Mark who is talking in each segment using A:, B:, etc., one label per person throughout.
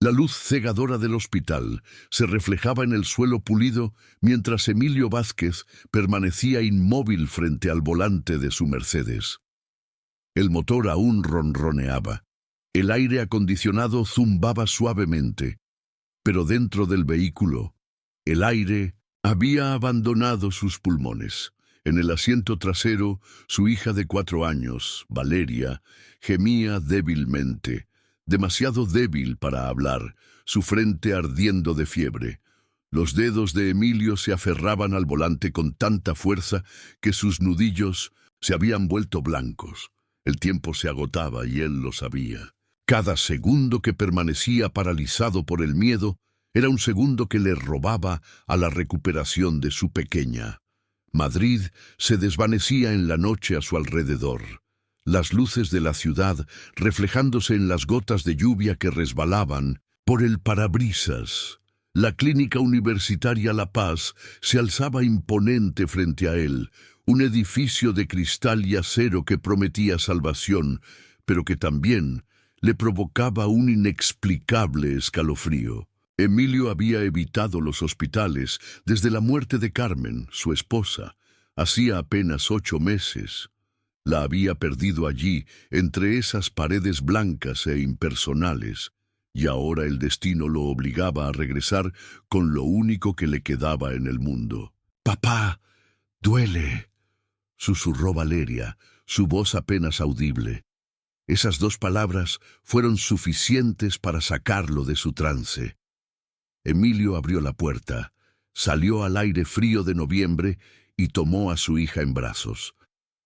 A: La luz cegadora del hospital se reflejaba en el suelo pulido mientras Emilio Vázquez permanecía inmóvil frente al volante de su Mercedes. El motor aún ronroneaba. El aire acondicionado zumbaba suavemente, pero dentro del vehículo, el aire había abandonado sus pulmones. En el asiento trasero, su hija de 4 años, Valeria, gemía débilmente, demasiado débil para hablar, su frente ardiendo de fiebre. Los dedos de Emilio se aferraban al volante con tanta fuerza que sus nudillos se habían vuelto blancos. El tiempo se agotaba y él lo sabía. Cada segundo que permanecía paralizado por el miedo era un segundo que le robaba a la recuperación de su pequeña. Madrid se desvanecía en la noche a su alrededor. Las luces de la ciudad reflejándose en las gotas de lluvia que resbalaban por el parabrisas. La Clínica Universitaria La Paz se alzaba imponente frente a él, un edificio de cristal y acero que prometía salvación, pero que también le provocaba un inexplicable escalofrío. Emilio había evitado los hospitales desde la muerte de Carmen, su esposa, hacía apenas 8 meses. La había perdido allí, entre esas paredes blancas e impersonales, y ahora el destino lo obligaba a regresar con lo único que le quedaba en el mundo. «Papá, duele», susurró Valeria, su voz apenas audible. Esas 2 palabras fueron suficientes para sacarlo de su trance. Emilio abrió la puerta, salió al aire frío de noviembre y tomó a su hija en brazos.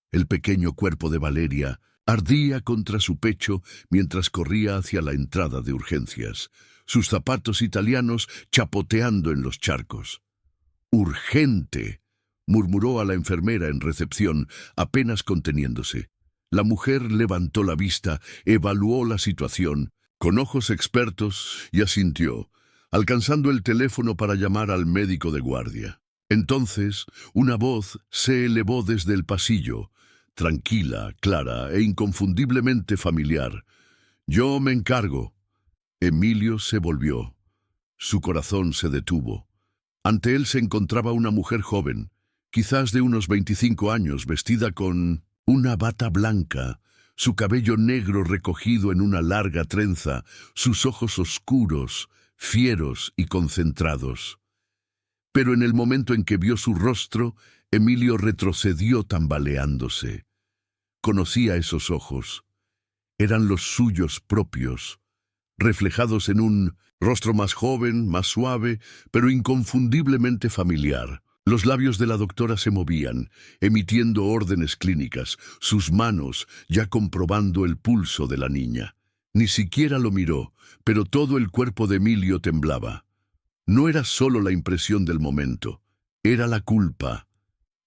A: El pequeño cuerpo de Valeria ardía contra su pecho mientras corría hacia la entrada de urgencias, sus zapatos italianos chapoteando en los charcos. «Urgente», murmuró a la enfermera en recepción, apenas conteniéndose. La mujer levantó la vista, evaluó la situación, con ojos expertos, y asintió, alcanzando el teléfono para llamar al médico de guardia. Entonces, una voz se elevó desde el pasillo, tranquila, clara e inconfundiblemente familiar. «Yo me encargo». Emilio se volvió. Su corazón se detuvo. Ante él se encontraba una mujer joven, quizás de unos 25 años, vestida con una bata blanca, su cabello negro recogido en una larga trenza, sus ojos oscuros, fieros y concentrados. Pero en el momento en que vio su rostro, Emilio retrocedió tambaleándose. Conocía esos ojos. Eran los suyos propios, reflejados en un rostro más joven, más suave, pero inconfundiblemente familiar. Los labios de la doctora se movían, emitiendo órdenes clínicas, sus manos ya comprobando el pulso de la niña. Ni siquiera lo miró, pero todo el cuerpo de Emilio temblaba. No era solo la impresión del momento, era la culpa.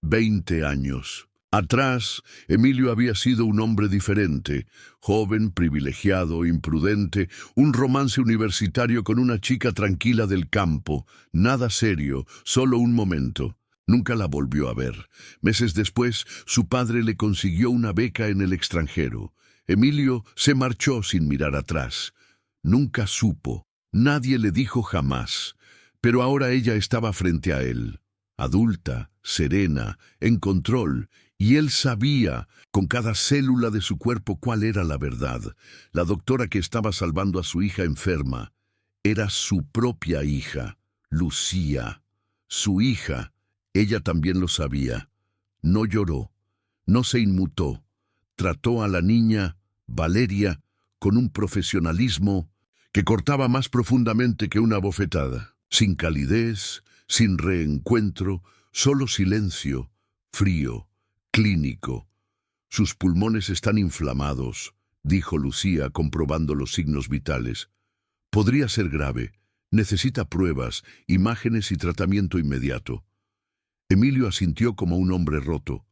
A: 20 años. Atrás, Emilio había sido un hombre diferente, joven, privilegiado, imprudente, un romance universitario con una chica tranquila del campo, nada serio, solo un momento. Nunca la volvió a ver. Meses después, su padre le consiguió una beca en el extranjero. Emilio se marchó sin mirar atrás. Nunca supo, nadie le dijo jamás, pero ahora ella estaba frente a él, adulta, serena, en control, y él sabía, con cada célula de su cuerpo, cuál era la verdad. La doctora que estaba salvando a su hija enferma era su propia hija, Lucía. Su hija, ella también lo sabía. No lloró, no se inmutó. Trató a la niña, Valeria, con un profesionalismo que cortaba más profundamente que una bofetada. Sin calidez, sin reencuentro, solo silencio, frío, clínico. «Sus pulmones están inflamados», dijo Lucía, comprobando los signos vitales. «Podría ser grave. Necesita pruebas, imágenes y tratamiento inmediato». Emilio asintió como un hombre roto.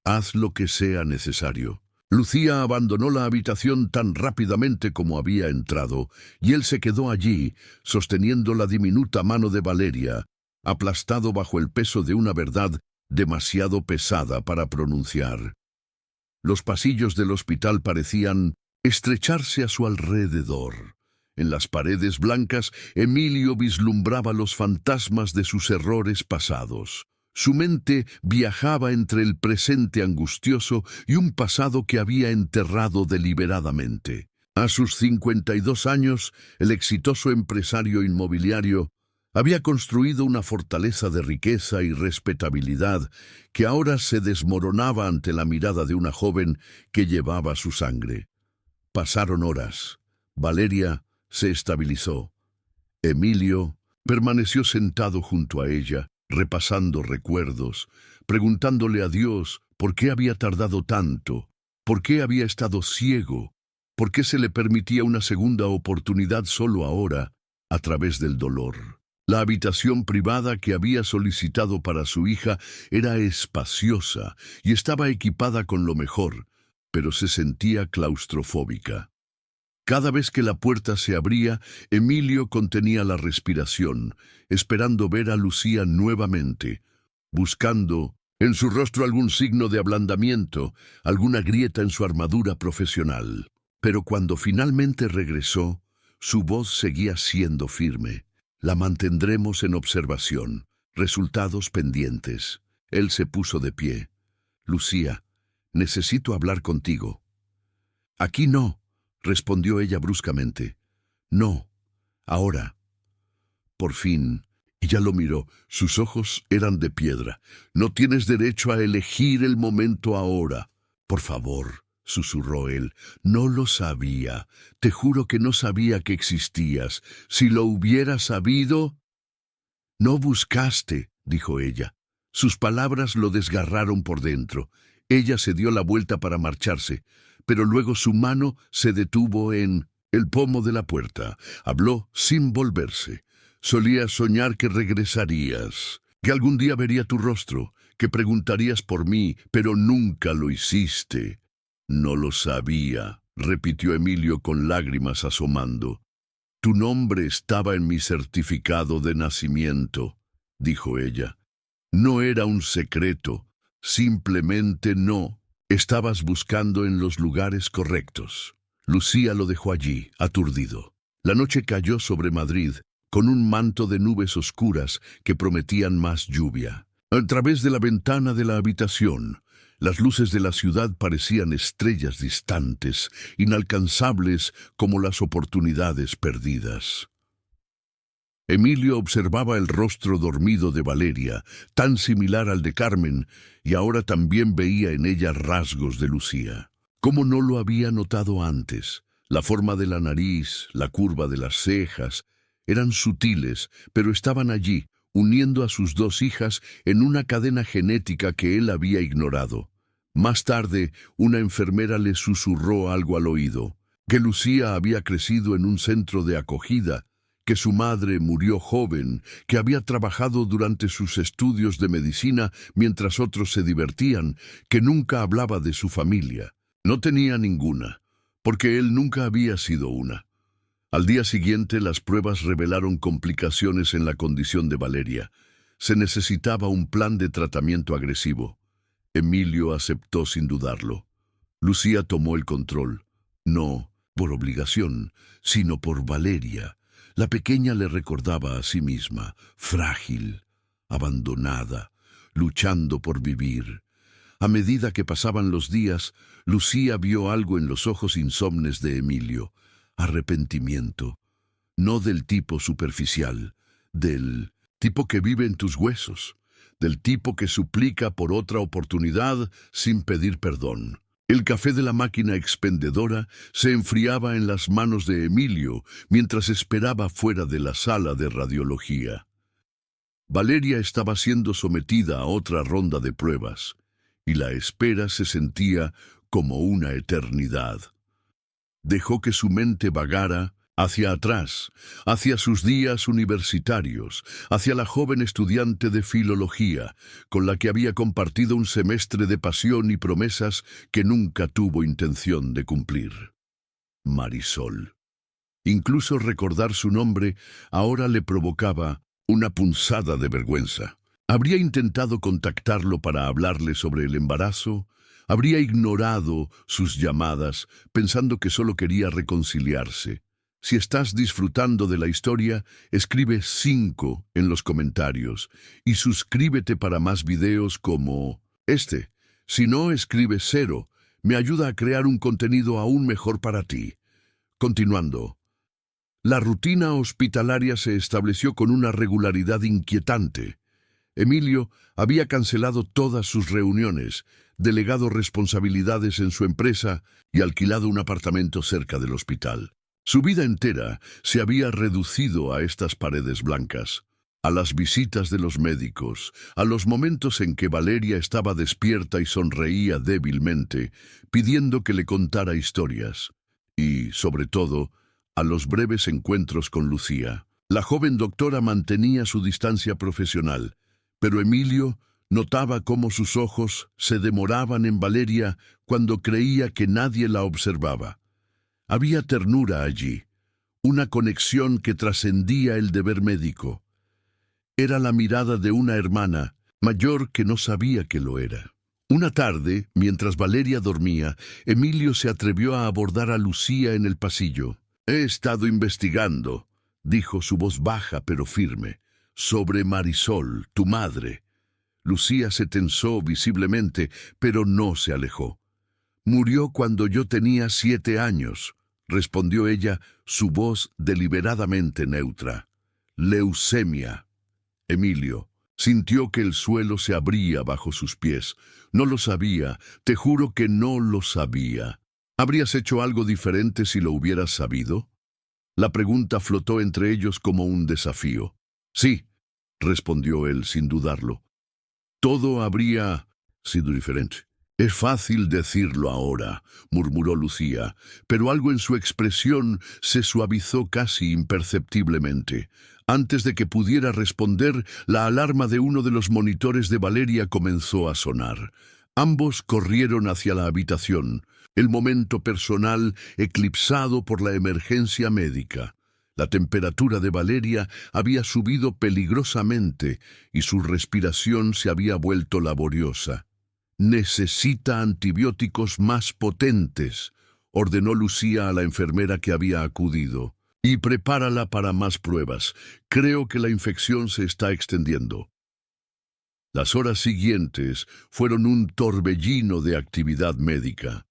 A: «Haz lo que sea necesario». Lucía abandonó la habitación tan rápidamente como había entrado, y él se quedó allí, sosteniendo la diminuta mano de Valeria, aplastado bajo el peso de una verdad demasiado pesada para pronunciar. Los pasillos del hospital parecían estrecharse a su alrededor. En las paredes blancas, Emilio vislumbraba los fantasmas de sus errores pasados. Su mente viajaba entre el presente angustioso y un pasado que había enterrado deliberadamente. A sus 52 años, el exitoso empresario inmobiliario había construido una fortaleza de riqueza y respetabilidad que ahora se desmoronaba ante la mirada de una joven que llevaba su sangre. Pasaron horas. Valeria se estabilizó. Emilio permaneció sentado junto a ella, repasando recuerdos, preguntándole a Dios por qué había tardado tanto, por qué había estado ciego, por qué se le permitía una segunda oportunidad solo ahora, a través del dolor. La habitación privada que había solicitado para su hija era espaciosa y estaba equipada con lo mejor, pero se sentía claustrofóbica. Cada vez que la puerta se abría, Emilio contenía la respiración, esperando ver a Lucía nuevamente, buscando en su rostro algún signo de ablandamiento, alguna grieta en su armadura profesional. Pero cuando finalmente regresó, su voz seguía siendo firme. La mantendremos en observación. Resultados pendientes. Él se puso de pie. Lucía, necesito hablar contigo. Aquí no, respondió ella bruscamente. No, ahora. Por fin, ella lo miró. Sus ojos eran de piedra. No tienes derecho a elegir el momento ahora. Por favor, susurró él. No lo sabía. Te juro que no sabía que existías. Si lo hubiera sabido... No buscaste, dijo ella. Sus palabras lo desgarraron por dentro. Ella se dio la vuelta para marcharse, pero luego su mano se detuvo en el pomo de la puerta. Habló sin volverse. Solía soñar que regresarías, que algún día vería tu rostro, que preguntarías por mí, pero nunca lo hiciste. No lo sabía, repitió Emilio con lágrimas asomando. Tu nombre estaba en mi certificado de nacimiento, dijo ella. No era un secreto, simplemente no. Estabas buscando en los lugares correctos. Lucía lo dejó allí, aturdido. La noche cayó sobre Madrid, con un manto de nubes oscuras que prometían más lluvia. A través de la ventana de la habitación, las luces de la ciudad parecían estrellas distantes, inalcanzables como las oportunidades perdidas. Emilio observaba el rostro dormido de Valeria, tan similar al de Carmen, y ahora también veía en ella rasgos de Lucía. ¿Cómo no lo había notado antes? La forma de la nariz, la curva de las cejas, eran sutiles, pero estaban allí, uniendo a sus dos hijas en una cadena genética que él había ignorado. Más tarde, una enfermera le susurró algo al oído, que Lucía había crecido en un centro de acogida, que su madre murió joven, que había trabajado durante sus estudios de medicina mientras otros se divertían, que nunca hablaba de su familia. No tenía ninguna, porque él nunca había sido una. Al día siguiente, las pruebas revelaron complicaciones en la condición de Valeria. Se necesitaba un plan de tratamiento agresivo. Emilio aceptó sin dudarlo. Lucía tomó el control, no por obligación, sino por Valeria. La pequeña le recordaba a sí misma, frágil, abandonada, luchando por vivir. A medida que pasaban los días, Lucía vio algo en los ojos insomnes de Emilio. Arrepentimiento. No del tipo superficial, del tipo que vive en tus huesos, del tipo que suplica por otra oportunidad sin pedir perdón. El café de la máquina expendedora se enfriaba en las manos de Emilio mientras esperaba fuera de la sala de radiología. Valeria estaba siendo sometida a otra ronda de pruebas, y la espera se sentía como una eternidad. Dejó que su mente vagara hacia atrás, hacia sus días universitarios, hacia la joven estudiante de filología, con la que había compartido un semestre de pasión y promesas que nunca tuvo intención de cumplir. Marisol. Incluso recordar su nombre ahora le provocaba una punzada de vergüenza. Habría intentado contactarlo para hablarle sobre el embarazo, habría ignorado sus llamadas, pensando que solo quería reconciliarse. Si estás disfrutando de la historia, escribe 5 en los comentarios y suscríbete para más videos como este. Si no, escribe 0. Me ayuda a crear un contenido aún mejor para ti. Continuando. La rutina hospitalaria se estableció con una regularidad inquietante. Emilio había cancelado todas sus reuniones, delegado responsabilidades en su empresa y alquilado un apartamento cerca del hospital. Su vida entera se había reducido a estas paredes blancas, a las visitas de los médicos, a los momentos en que Valeria estaba despierta y sonreía débilmente, pidiendo que le contara historias, y, sobre todo, a los breves encuentros con Lucía. La joven doctora mantenía su distancia profesional, pero Emilio notaba cómo sus ojos se demoraban en Valeria cuando creía que nadie la observaba. Había ternura allí, una conexión que trascendía el deber médico. Era la mirada de una hermana mayor que no sabía que lo era. Una tarde, mientras Valeria dormía, Emilio se atrevió a abordar a Lucía en el pasillo. «He estado investigando», dijo su voz baja pero firme, «sobre Marisol, tu madre». Lucía se tensó visiblemente, pero no se alejó. «Murió cuando yo tenía 7 años», respondió ella, su voz deliberadamente neutra. «Leucemia». Emilio sintió que el suelo se abría bajo sus pies. No lo sabía, te juro que no lo sabía. ¿Habrías hecho algo diferente si lo hubieras sabido? La pregunta flotó entre ellos como un desafío. Sí, respondió él sin dudarlo. Todo habría sido diferente. Es fácil decirlo ahora, murmuró Lucía, pero algo en su expresión se suavizó casi imperceptiblemente. Antes de que pudiera responder, la alarma de uno de los monitores de Valeria comenzó a sonar. Ambos corrieron hacia la habitación, el momento personal eclipsado por la emergencia médica. La temperatura de Valeria había subido peligrosamente y su respiración se había vuelto laboriosa. «Necesita antibióticos más potentes», ordenó Lucía a la enfermera que había acudido. «Y prepárala para más pruebas. Creo que la infección se está extendiendo». Las horas siguientes fueron un torbellino de actividad médica.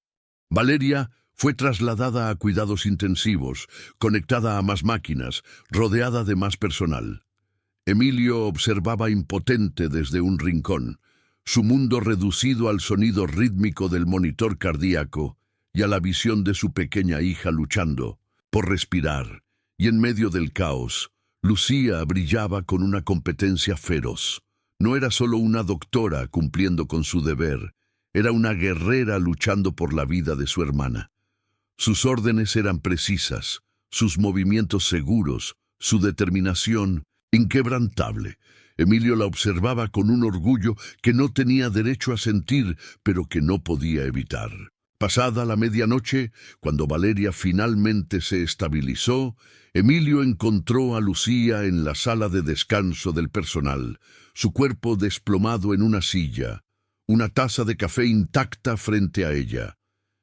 A: Valeria fue trasladada a cuidados intensivos, conectada a más máquinas, rodeada de más personal. Emilio observaba impotente desde un rincón, su mundo reducido al sonido rítmico del monitor cardíaco y a la visión de su pequeña hija luchando por respirar, y en medio del caos, Lucía brillaba con una competencia feroz. No era solo una doctora cumpliendo con su deber, era una guerrera luchando por la vida de su hermana. Sus órdenes eran precisas, sus movimientos seguros, su determinación inquebrantable. Emilio la observaba con un orgullo que no tenía derecho a sentir, pero que no podía evitar. Pasada la medianoche, cuando Valeria finalmente se estabilizó, Emilio encontró a Lucía en la sala de descanso del personal, su cuerpo desplomado en una silla, una taza de café intacta frente a ella.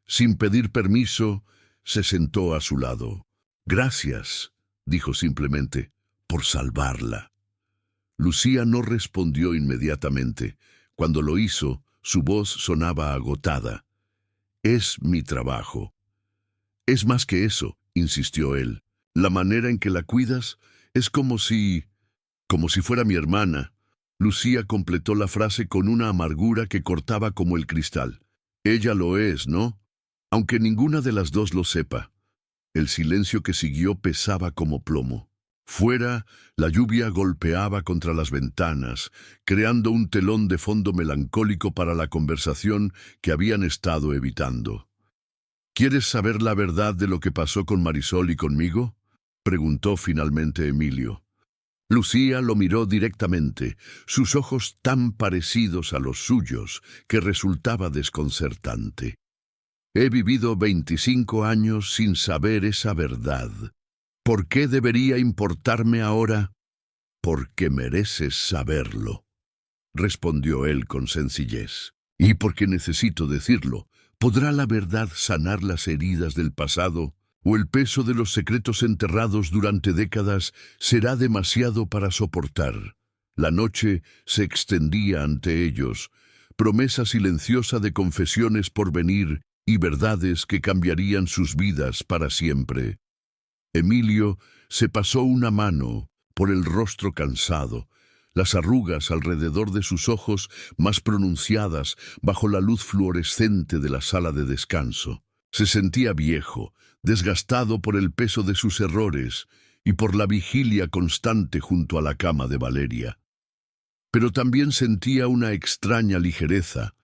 A: Sin pedir permiso, se sentó a su lado. «Gracias», dijo simplemente, «por salvarla». Lucía no respondió inmediatamente. Cuando lo hizo, su voz sonaba agotada. «Es mi trabajo». «Es más que eso», insistió él. «La manera en que la cuidas es como si fuera mi hermana». Lucía completó la frase con una amargura que cortaba como el cristal. «Ella lo es, ¿no? Aunque ninguna de las dos lo sepa». El silencio que siguió pesaba como plomo. Fuera, la lluvia golpeaba contra las ventanas, creando un telón de fondo melancólico para la conversación que habían estado evitando. «¿Quieres saber la verdad de lo que pasó con Marisol y conmigo?», preguntó finalmente Emilio. Lucía lo miró directamente, sus ojos tan parecidos a los suyos que resultaba desconcertante. «He vivido 25 años sin saber esa verdad. ¿Por qué debería importarme ahora?» «Porque mereces saberlo», respondió él con sencillez. «Y porque necesito decirlo. ¿Podrá la verdad sanar las heridas del pasado?» o el peso de los secretos enterrados durante décadas será demasiado para soportar. La noche se extendía ante ellos, promesa silenciosa de confesiones por venir y verdades que cambiarían sus vidas para siempre. Emilio se pasó una mano por el rostro cansado, las arrugas alrededor de sus ojos más pronunciadas bajo la luz fluorescente de la sala de descanso. Se sentía viejo, desgastado por el peso de sus errores y por la vigilia constante junto a la cama de Valeria. Pero también sentía una extraña ligereza,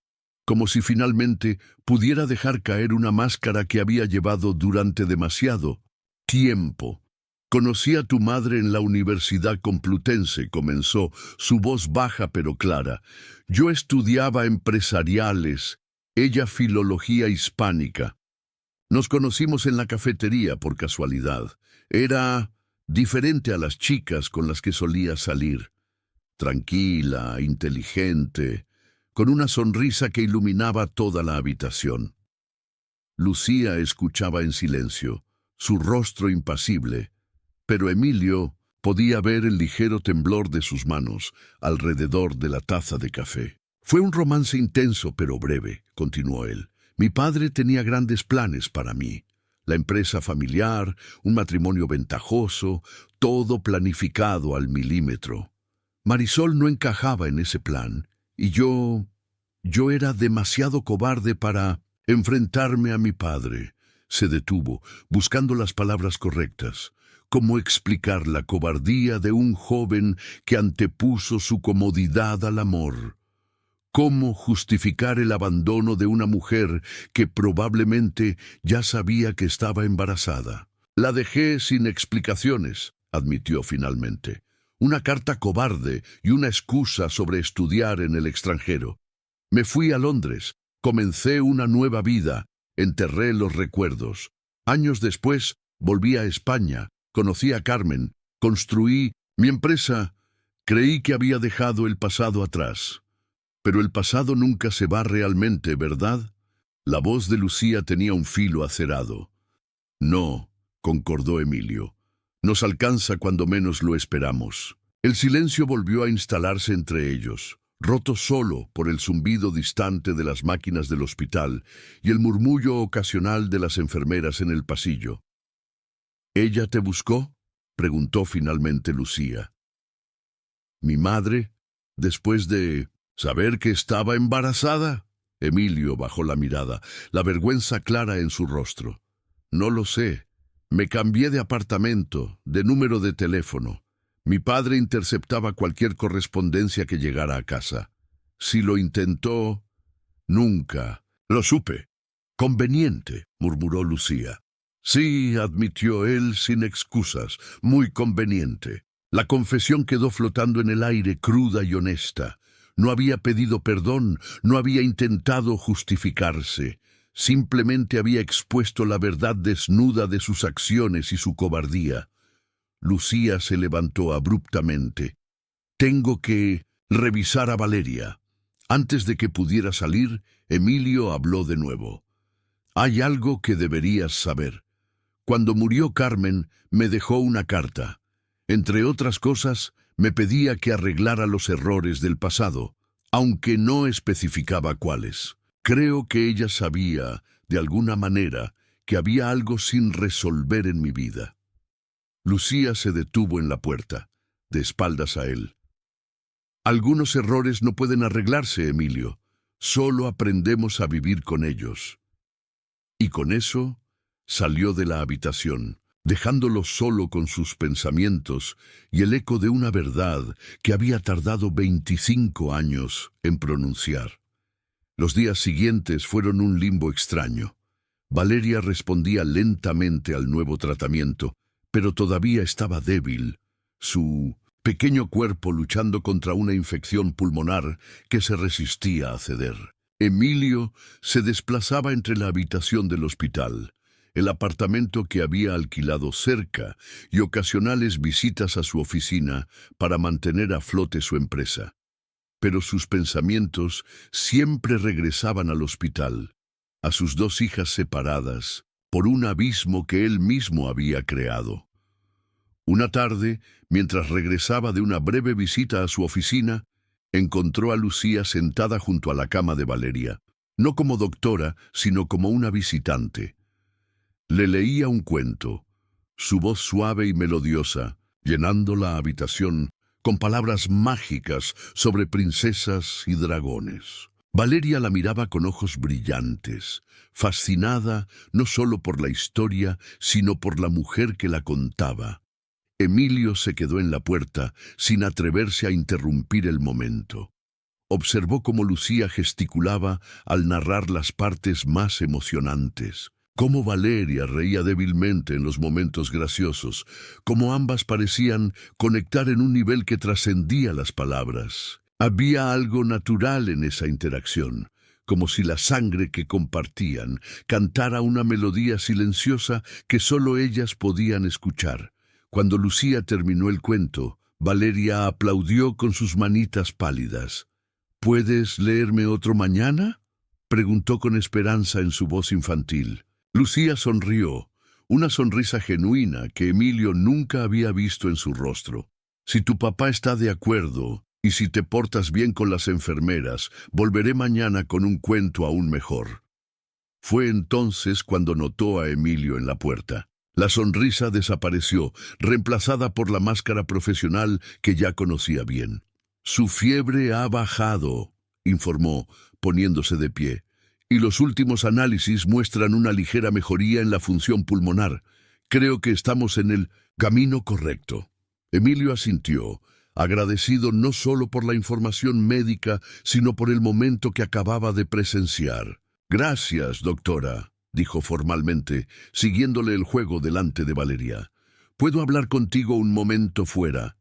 A: como si finalmente pudiera dejar caer una máscara que había llevado durante demasiado tiempo. «Conocí a tu madre en la Universidad Complutense», comenzó, su voz baja pero clara. «Yo estudiaba empresariales, ella filología hispánica. Nos conocimos en la cafetería por casualidad. Era diferente a las chicas con las que solía salir. Tranquila, inteligente, con una sonrisa que iluminaba toda la habitación». Lucía escuchaba en silencio, su rostro impasible, pero Emilio podía ver el ligero temblor de sus manos alrededor de la taza de café. «Fue un romance intenso pero breve», continuó él. «Mi padre tenía grandes planes para mí. La empresa familiar, un matrimonio ventajoso, todo planificado al milímetro. Marisol no encajaba en ese plan, y yo era demasiado cobarde para enfrentarme a mi padre». Se detuvo, buscando las palabras correctas. ¿Cómo explicar la cobardía de un joven que antepuso su comodidad al amor? ¿Cómo justificar el abandono de una mujer que probablemente ya sabía que estaba embarazada? «La dejé sin explicaciones», admitió finalmente. «Una carta cobarde y una excusa sobre estudiar en el extranjero. Me fui a Londres, comencé una nueva vida, enterré los recuerdos. Años después, volví a España, conocí a Carmen, construí mi empresa. Creí que había dejado el pasado atrás. Pero el pasado nunca se va realmente, ¿verdad?». La voz de Lucía tenía un filo acerado. «No», concordó Emilio. «Nos alcanza cuando menos lo esperamos». El silencio volvió a instalarse entre ellos, roto solo por el zumbido distante de las máquinas del hospital y el murmullo ocasional de las enfermeras en el pasillo. «¿Ella te buscó?», preguntó finalmente Lucía. «¿Mi madre? Después de saber que estaba embarazada». Emilio bajó la mirada, la vergüenza clara en su rostro. «No lo sé. Me cambié de apartamento, de número de teléfono. Mi padre interceptaba cualquier correspondencia que llegara a casa. Si lo intentó, nunca lo supe». «Conveniente», murmuró Lucía. «Sí», admitió él sin excusas, «muy conveniente». La confesión quedó flotando en el aire, cruda y honesta. No había pedido perdón, no había intentado justificarse. Simplemente había expuesto la verdad desnuda de sus acciones y su cobardía. Lucía se levantó abruptamente. «Tengo que revisar a Valeria». Antes de que pudiera salir, Emilio habló de nuevo. «Hay algo que deberías saber. Cuando murió Carmen, me dejó una carta. Entre otras cosas, me pedía que arreglara los errores del pasado, aunque no especificaba cuáles. Creo que ella sabía, de alguna manera, que había algo sin resolver en mi vida». Lucía se detuvo en la puerta, de espaldas a él. «Algunos errores no pueden arreglarse, Emilio. Solo aprendemos a vivir con ellos». Y con eso salió de la habitación, dejándolo solo con sus pensamientos y el eco de una verdad que había tardado 25 años en pronunciar. Los días siguientes fueron un limbo extraño. Valeria respondía lentamente al nuevo tratamiento, pero todavía estaba débil, su pequeño cuerpo luchando contra una infección pulmonar que se resistía a ceder. Emilio se desplazaba entre la habitación del hospital, el apartamento que había alquilado cerca y ocasionales visitas a su oficina para mantener a flote su empresa. Pero sus pensamientos siempre regresaban al hospital, a sus 2 hijas separadas por un abismo que él mismo había creado. Una tarde, mientras regresaba de una breve visita a su oficina, encontró a Lucía sentada junto a la cama de Valeria, no como doctora, sino como una visitante. Le leía un cuento, su voz suave y melodiosa, llenando la habitación con palabras mágicas sobre princesas y dragones. Valeria la miraba con ojos brillantes, fascinada no solo por la historia, sino por la mujer que la contaba. Emilio se quedó en la puerta, sin atreverse a interrumpir el momento. Observó cómo Lucía gesticulaba al narrar las partes más emocionantes, cómo Valeria reía débilmente en los momentos graciosos, cómo ambas parecían conectar en un nivel que trascendía las palabras. Había algo natural en esa interacción, como si la sangre que compartían cantara una melodía silenciosa que solo ellas podían escuchar. Cuando Lucía terminó el cuento, Valeria aplaudió con sus manitas pálidas. «¿Puedes leerme otro mañana?», preguntó con esperanza en su voz infantil. Lucía sonrió, una sonrisa genuina que Emilio nunca había visto en su rostro. «Si tu papá está de acuerdo, y si te portas bien con las enfermeras, volveré mañana con un cuento aún mejor». Fue entonces cuando notó a Emilio en la puerta. La sonrisa desapareció, reemplazada por la máscara profesional que ya conocía bien. «Su fiebre ha bajado», informó, poniéndose de pie, «y los últimos análisis muestran una ligera mejoría en la función pulmonar. Creo que estamos en el camino correcto». Emilio asintió, agradecido no solo por la información médica, sino por el momento que acababa de presenciar. «Gracias, doctora», dijo formalmente, siguiéndole el juego delante de Valeria. «¿Puedo hablar contigo un momento fuera?».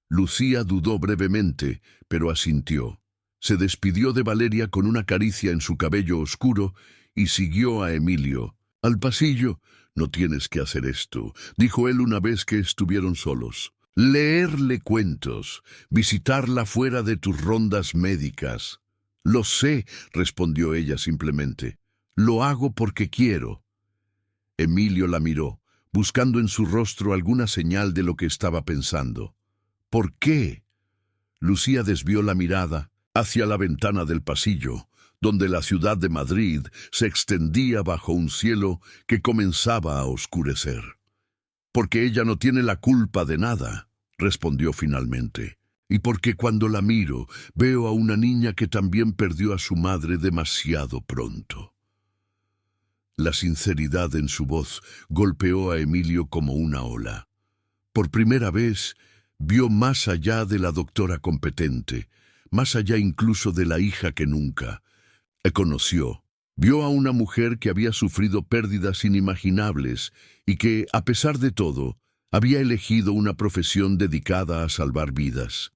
A: Lucía dudó brevemente, pero asintió. Se despidió de Valeria con una caricia en su cabello oscuro y siguió a Emilio. «Al pasillo». «No tienes que hacer esto», dijo él una vez que estuvieron solos. «Leerle cuentos, visitarla fuera de tus rondas médicas». «Lo sé», respondió ella simplemente. «Lo hago porque quiero». Emilio la miró, buscando en su rostro alguna señal de lo que estaba pensando. «¿Por qué?». Lucía desvió la mirada hacia la ventana del pasillo, donde la ciudad de Madrid se extendía bajo un cielo que comenzaba a oscurecer. «Porque ella no tiene la culpa de nada», respondió finalmente. «Y porque cuando la miro, veo a una niña que también perdió a su madre demasiado pronto». La sinceridad en su voz golpeó a Emilio como una ola. Por primera vez, vio más allá de la doctora competente, más allá incluso de la hija que nunca. Conoció, vio a una mujer que había sufrido pérdidas inimaginables y que, a pesar de todo, había elegido una profesión dedicada a salvar vidas.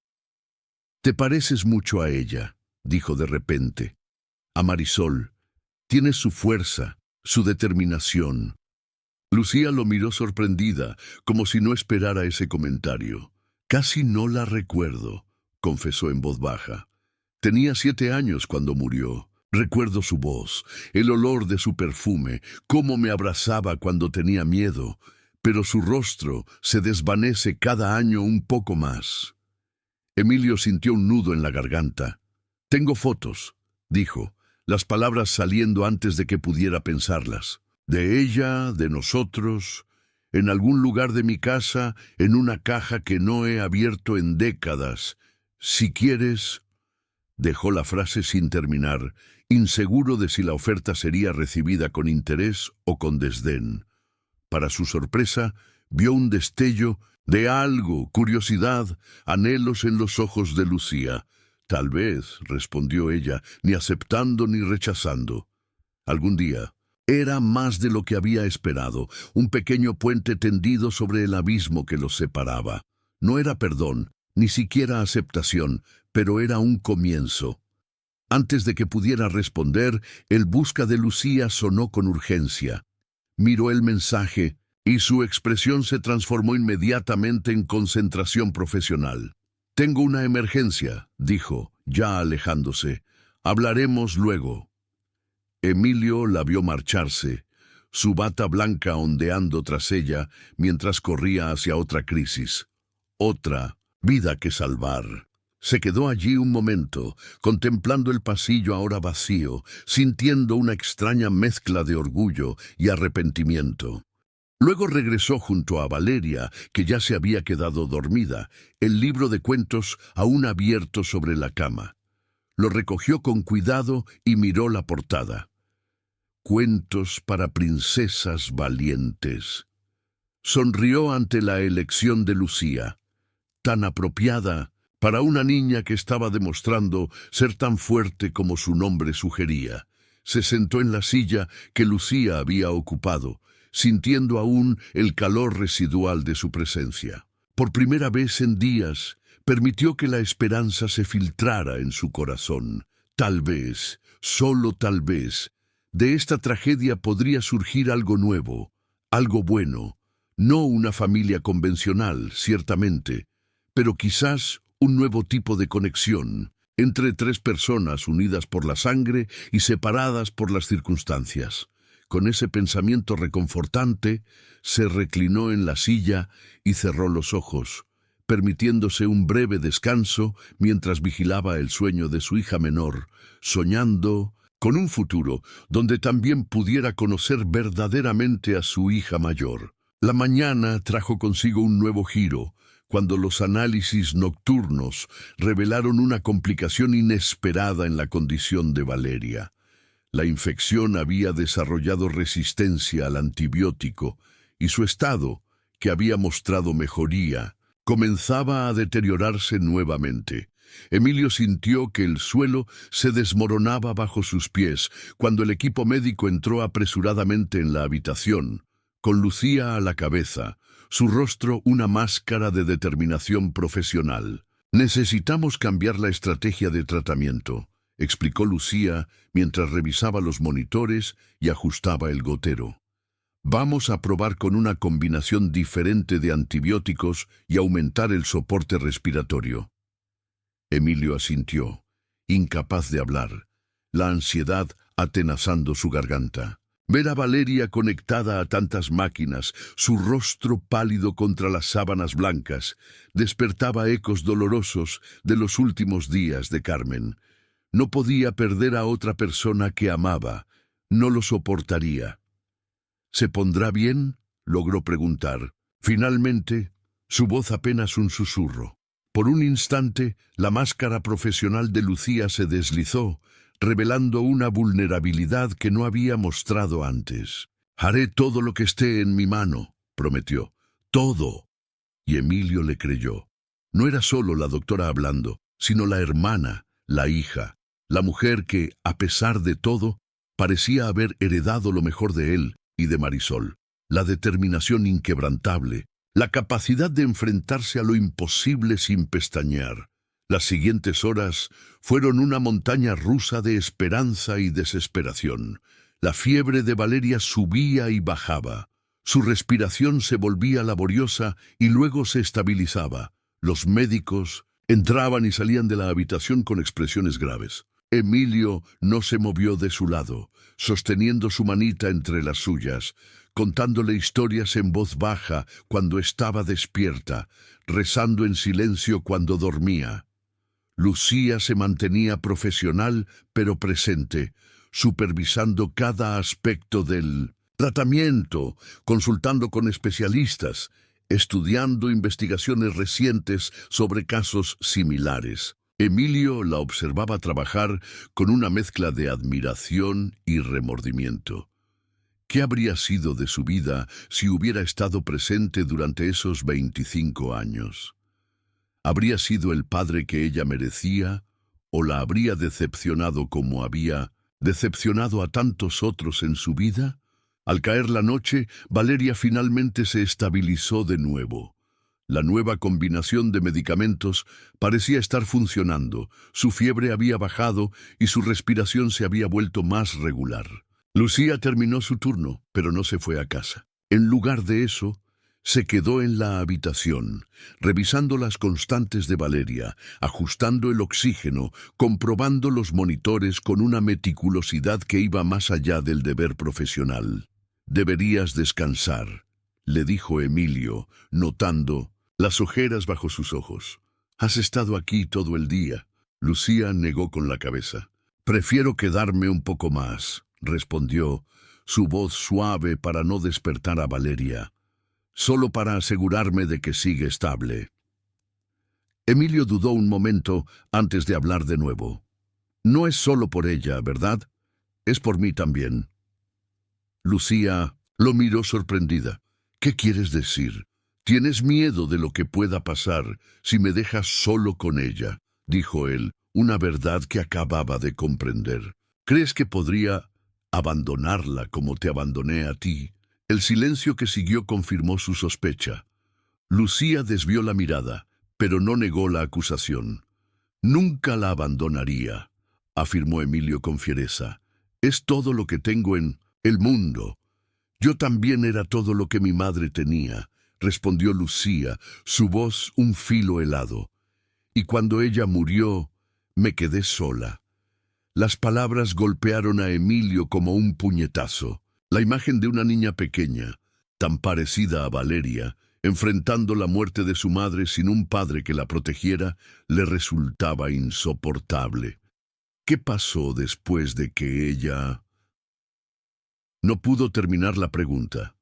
A: «Te pareces mucho a ella», dijo de repente. «A Marisol. Tienes su fuerza, su determinación». Lucía lo miró sorprendida, como si no esperara ese comentario. «Casi no la recuerdo», confesó en voz baja. «Tenía 7 años cuando murió. Recuerdo su voz, el olor de su perfume, cómo me abrazaba cuando tenía miedo, pero su rostro se desvanece cada año un poco más». Emilio sintió un nudo en la garganta. «Tengo fotos», dijo, las palabras saliendo antes de que pudiera pensarlas. «De ella, de nosotros, en algún lugar de mi casa, en una caja que no he abierto en décadas. Si quieres...». Dejó la frase sin terminar, inseguro de si la oferta sería recibida con interés o con desdén. Para su sorpresa, vio un destello de algo, curiosidad, anhelos en los ojos de Lucía. «Tal vez», respondió ella, ni aceptando ni rechazando. «Algún día». Era más de lo que había esperado, un pequeño puente tendido sobre el abismo que los separaba. No era perdón, ni siquiera aceptación, pero era un comienzo. Antes de que pudiera responder, el busca de Lucía sonó con urgencia. Miró el mensaje y su expresión se transformó inmediatamente en concentración profesional. «Tengo una emergencia», dijo, ya alejándose. «Hablaremos luego». Emilio la vio marcharse. su bata blanca ondeando tras ella mientras corría hacia otra crisis. Otra vida que salvar. Se quedó allí un momento, contemplando el pasillo ahora vacío, sintiendo una extraña mezcla de orgullo y arrepentimiento. Luego regresó junto a Valeria, que ya se había quedado dormida, el libro de cuentos aún abierto sobre la cama. Lo recogió con cuidado y miró la portada. Cuentos para princesas valientes. Sonrió ante la elección de Lucía, tan apropiada para una niña que estaba demostrando ser tan fuerte como su nombre sugería. Se sentó en la silla que Lucía había ocupado, sintiendo aún el calor residual de su presencia. Por primera vez en días, permitió que la esperanza se filtrara en su corazón. Tal vez, solo tal vez, de esta tragedia podría surgir algo nuevo, algo bueno. No una familia convencional, ciertamente, pero quizás un nuevo tipo de conexión entre tres personas unidas por la sangre y separadas por las circunstancias. Con ese pensamiento reconfortante, se reclinó en la silla y cerró los ojos, permitiéndose un breve descanso mientras vigilaba el sueño de su hija menor, soñando con un futuro donde también pudiera conocer verdaderamente a su hija mayor. La mañana trajo consigo un nuevo giro, cuando los análisis nocturnos revelaron una complicación inesperada en la condición de Valeria. La infección había desarrollado resistencia al antibiótico y su estado, que había mostrado mejoría, comenzaba a deteriorarse nuevamente. Emilio sintió que el suelo se desmoronaba bajo sus pies cuando el equipo médico entró apresuradamente en la habitación, con Lucía a la cabeza, su rostro una máscara de determinación profesional. «Necesitamos cambiar la estrategia de tratamiento», explicó Lucía mientras revisaba los monitores y ajustaba el gotero. «Vamos a probar con una combinación diferente de antibióticos y aumentar el soporte respiratorio». Emilio asintió, incapaz de hablar, la ansiedad atenazando su garganta. Ver a Valeria conectada a tantas máquinas, su rostro pálido contra las sábanas blancas, despertaba ecos dolorosos de los últimos días de Carmen. No podía perder a otra persona que amaba, no lo soportaría. «¿Se pondrá bien?», logró preguntar. Finalmente, su voz apenas un susurro. Por un instante, la máscara profesional de Lucía se deslizó, revelando una vulnerabilidad que no había mostrado antes. «Haré todo lo que esté en mi mano», prometió. «Todo». Y Emilio le creyó. No era solo la doctora hablando, sino la hermana, la hija, la mujer que, a pesar de todo, parecía haber heredado lo mejor de él y de Marisol. La determinación inquebrantable, la capacidad de enfrentarse a lo imposible sin pestañear. Las siguientes horas fueron una montaña rusa de esperanza y desesperación. La fiebre de Valeria subía y bajaba. Su respiración se volvía laboriosa y luego se estabilizaba. Los médicos entraban y salían de la habitación con expresiones graves. Emilio no se movió de su lado, sosteniendo su manita entre las suyas, contándole historias en voz baja cuando estaba despierta, rezando en silencio cuando dormía. Lucía se mantenía profesional pero presente, supervisando cada aspecto del tratamiento, consultando con especialistas, estudiando investigaciones recientes sobre casos similares. Emilio la observaba trabajar con una mezcla de admiración y remordimiento. ¿Qué habría sido de su vida si hubiera estado presente durante esos 25 años? ¿Habría sido el padre que ella merecía o la habría decepcionado como había decepcionado a tantos otros en su vida? Al caer la noche, Valeria finalmente se estabilizó de nuevo. La nueva combinación de medicamentos parecía estar funcionando, su fiebre había bajado y su respiración se había vuelto más regular. Lucía terminó su turno, pero no se fue a casa. En lugar de eso, se quedó en la habitación, revisando las constantes de Valeria, ajustando el oxígeno, comprobando los monitores con una meticulosidad que iba más allá del deber profesional. Deberías descansar, le dijo Emilio, notando las ojeras bajo sus ojos. Has estado aquí todo el día. Lucía negó con la cabeza. Prefiero quedarme un poco más, respondió, su voz suave para no despertar a Valeria, solo para asegurarme de que sigue estable. Emilio dudó un momento antes de hablar de nuevo. No es solo por ella, ¿verdad? Es por mí también. Lucía lo miró sorprendida. ¿Qué quieres decir? Tienes miedo de lo que pueda pasar si me dejas solo con ella, dijo él, una verdad que acababa de comprender. ¿Crees que podría abandonarla como te abandoné a ti? El silencio que siguió confirmó su sospecha. Lucía desvió la mirada, pero no negó la acusación. Nunca la abandonaría, afirmó Emilio con fiereza. Es todo lo que tengo en el mundo. Yo también era todo lo que mi madre tenía, respondió Lucía, su voz un filo helado. Y cuando ella murió, me quedé sola. Las palabras golpearon a Emilio como un puñetazo. La imagen de una niña pequeña, tan parecida a Valeria, enfrentando la muerte de su madre sin un padre que la protegiera, le resultaba insoportable. ¿Qué pasó después de que ella...? No pudo terminar la pregunta.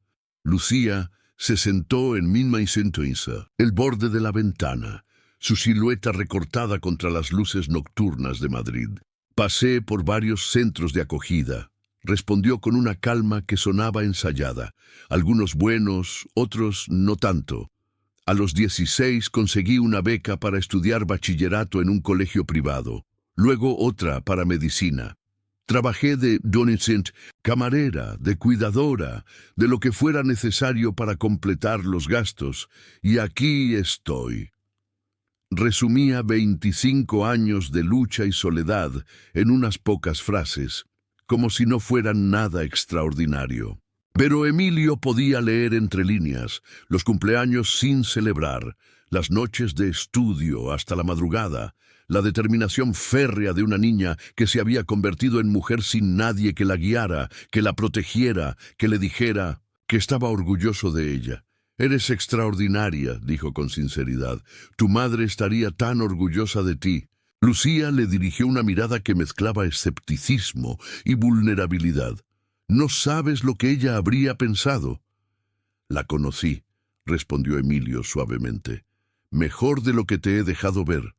A: Lucía se sentó en el borde de la ventana, su silueta recortada contra las luces nocturnas de Madrid. Pasé por varios centros de acogida, respondió con una calma que sonaba ensayada. Algunos buenos, otros no tanto. A los 16 conseguí una beca para estudiar bachillerato en un colegio privado, luego otra para medicina. Trabajé de adolescente, camarera, de cuidadora, de lo que fuera necesario para completar los gastos, y aquí estoy. Resumía 25 años de lucha y soledad en unas pocas frases, como si no fueran nada extraordinario. Pero Emilio podía leer entre líneas, los cumpleaños sin celebrar, las noches de estudio hasta la madrugada, la determinación férrea de una niña que se había convertido en mujer sin nadie que la guiara, que la protegiera, que le dijera que estaba orgulloso de ella. Eres extraordinaria, dijo con sinceridad. Tu madre estaría tan orgullosa de ti. Lucía le dirigió una mirada que mezclaba escepticismo y vulnerabilidad. No sabes lo que ella habría pensado. La conocí, respondió Emilio suavemente. Mejor de lo que te he dejado ver.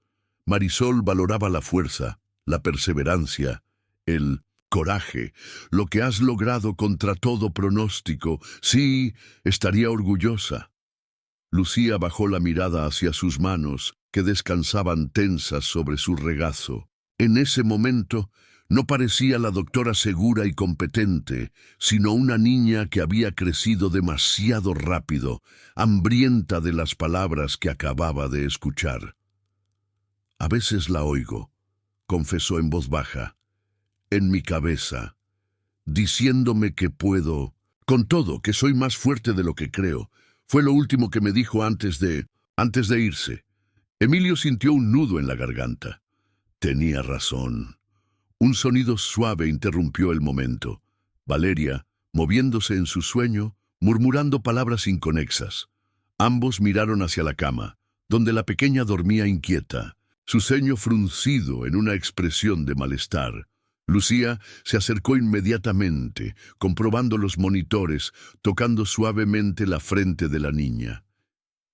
A: Marisol valoraba la fuerza, la perseverancia, el coraje, lo que has logrado contra todo pronóstico. Sí, estaría orgullosa. Lucía bajó la mirada hacia sus manos, que descansaban tensas sobre su regazo. En ese momento, no parecía la doctora segura y competente, sino una niña que había crecido demasiado rápido, hambrienta de las palabras que acababa de escuchar. A veces la oigo, confesó en voz baja, en mi cabeza, diciéndome que puedo, con todo, que soy más fuerte de lo que creo. Fue lo último que me dijo antes de irse. Emilio sintió un nudo en la garganta. Tenía razón. Un sonido suave interrumpió el momento. Valeria, moviéndose en su sueño, murmurando palabras inconexas. Ambos miraron hacia la cama, donde la pequeña dormía inquieta, su ceño fruncido en una expresión de malestar. Lucía se acercó inmediatamente, comprobando los monitores, tocando suavemente la frente de la niña.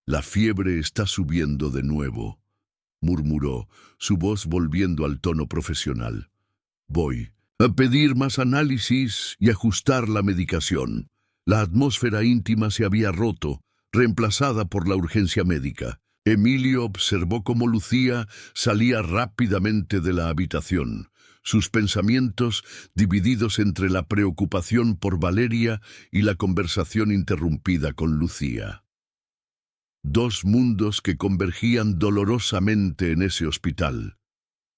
A: La fiebre está subiendo de nuevo, murmuró, su voz volviendo al tono profesional. Voy a pedir más análisis y ajustar la medicación. La atmósfera íntima se había roto, reemplazada por la urgencia médica. Emilio observó cómo Lucía salía rápidamente de la habitación, sus pensamientos divididos entre la preocupación por Valeria y la conversación interrumpida con Lucía. Dos mundos que convergían dolorosamente en ese hospital.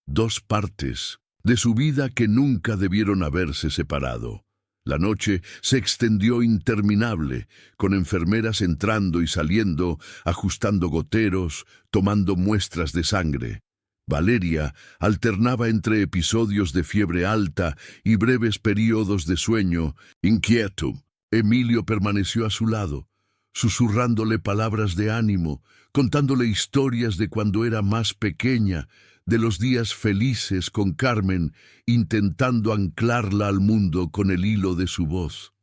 A: Dos partes de su vida que nunca debieron haberse separado. La noche se extendió interminable, con enfermeras entrando y saliendo, ajustando goteros, tomando muestras de sangre. Valeria alternaba entre episodios de fiebre alta y breves períodos de sueño inquieto. Emilio permaneció a su lado, susurrándole palabras de ánimo, contándole historias de cuando era más pequeña, de los días felices con Carmen, intentando anclarla al mundo con el hilo de su voz.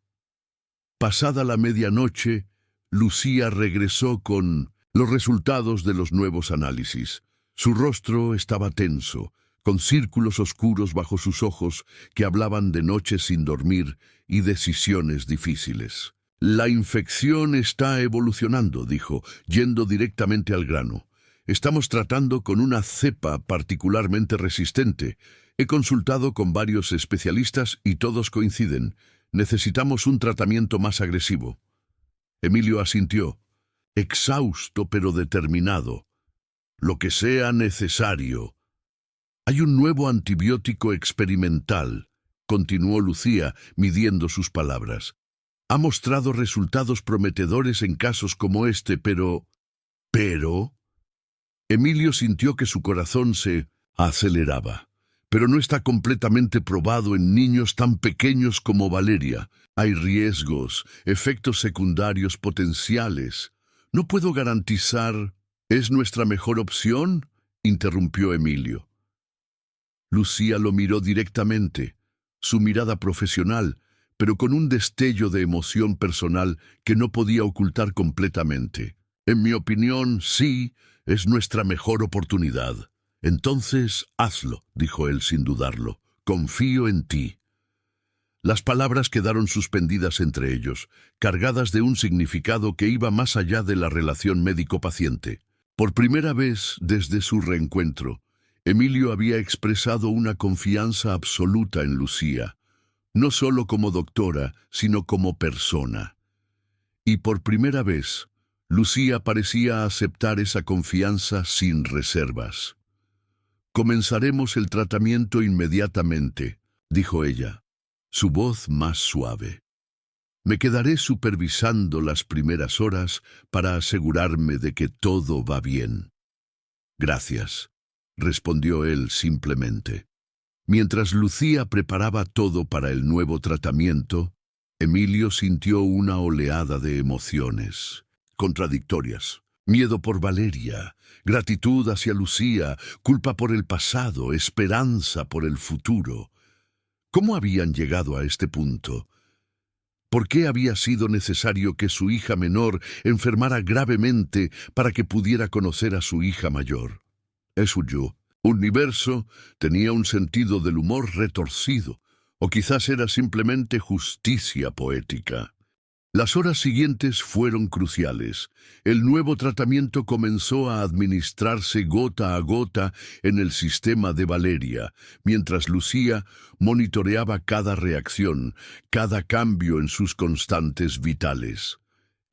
A: Pasada la medianoche, Lucía regresó con los resultados de los nuevos análisis. Su rostro estaba tenso, con círculos oscuros bajo sus ojos que hablaban de noches sin dormir y decisiones difíciles. La infección está evolucionando, dijo, yendo directamente al grano. Estamos tratando con una cepa particularmente resistente. He consultado con varios especialistas y todos coinciden. Necesitamos un tratamiento más agresivo. Emilio asintió, exhausto pero determinado. Lo que sea necesario. Hay un nuevo antibiótico experimental, continuó Lucía, midiendo sus palabras. Ha mostrado resultados prometedores en casos como este, pero... Emilio sintió que su corazón se aceleraba. Pero no está completamente probado en niños tan pequeños como Valeria. Hay riesgos, efectos secundarios potenciales. No puedo garantizar... ¿Es nuestra mejor opción?, interrumpió Emilio. Lucía lo miró directamente, su mirada profesional, pero con un destello de emoción personal que no podía ocultar completamente. En mi opinión, sí, es nuestra mejor oportunidad. Entonces, hazlo, dijo él sin dudarlo. Confío en ti. Las palabras quedaron suspendidas entre ellos, cargadas de un significado que iba más allá de la relación médico-paciente. Por primera vez desde su reencuentro, Emilio había expresado una confianza absoluta en Lucía, no solo como doctora, sino como persona. Y por primera vez, Lucía parecía aceptar esa confianza sin reservas. «Comenzaremos el tratamiento inmediatamente», dijo ella, su voz más suave. «Me quedaré supervisando las primeras horas para asegurarme de que todo va bien». «Gracias», respondió él simplemente. Mientras Lucía preparaba todo para el nuevo tratamiento, Emilio sintió una oleada de emociones, contradictorias. Miedo por Valeria, gratitud hacia Lucía, culpa por el pasado, esperanza por el futuro. ¿Cómo habían llegado a este punto? ¿Por qué había sido necesario que su hija menor enfermara gravemente para que pudiera conocer a su hija mayor? Su universo tenía un sentido del humor retorcido, o quizás era simplemente justicia poética. Las horas siguientes fueron cruciales. El nuevo tratamiento comenzó a administrarse gota a gota en el sistema de Valeria, mientras Lucía monitoreaba cada reacción, cada cambio en sus constantes vitales.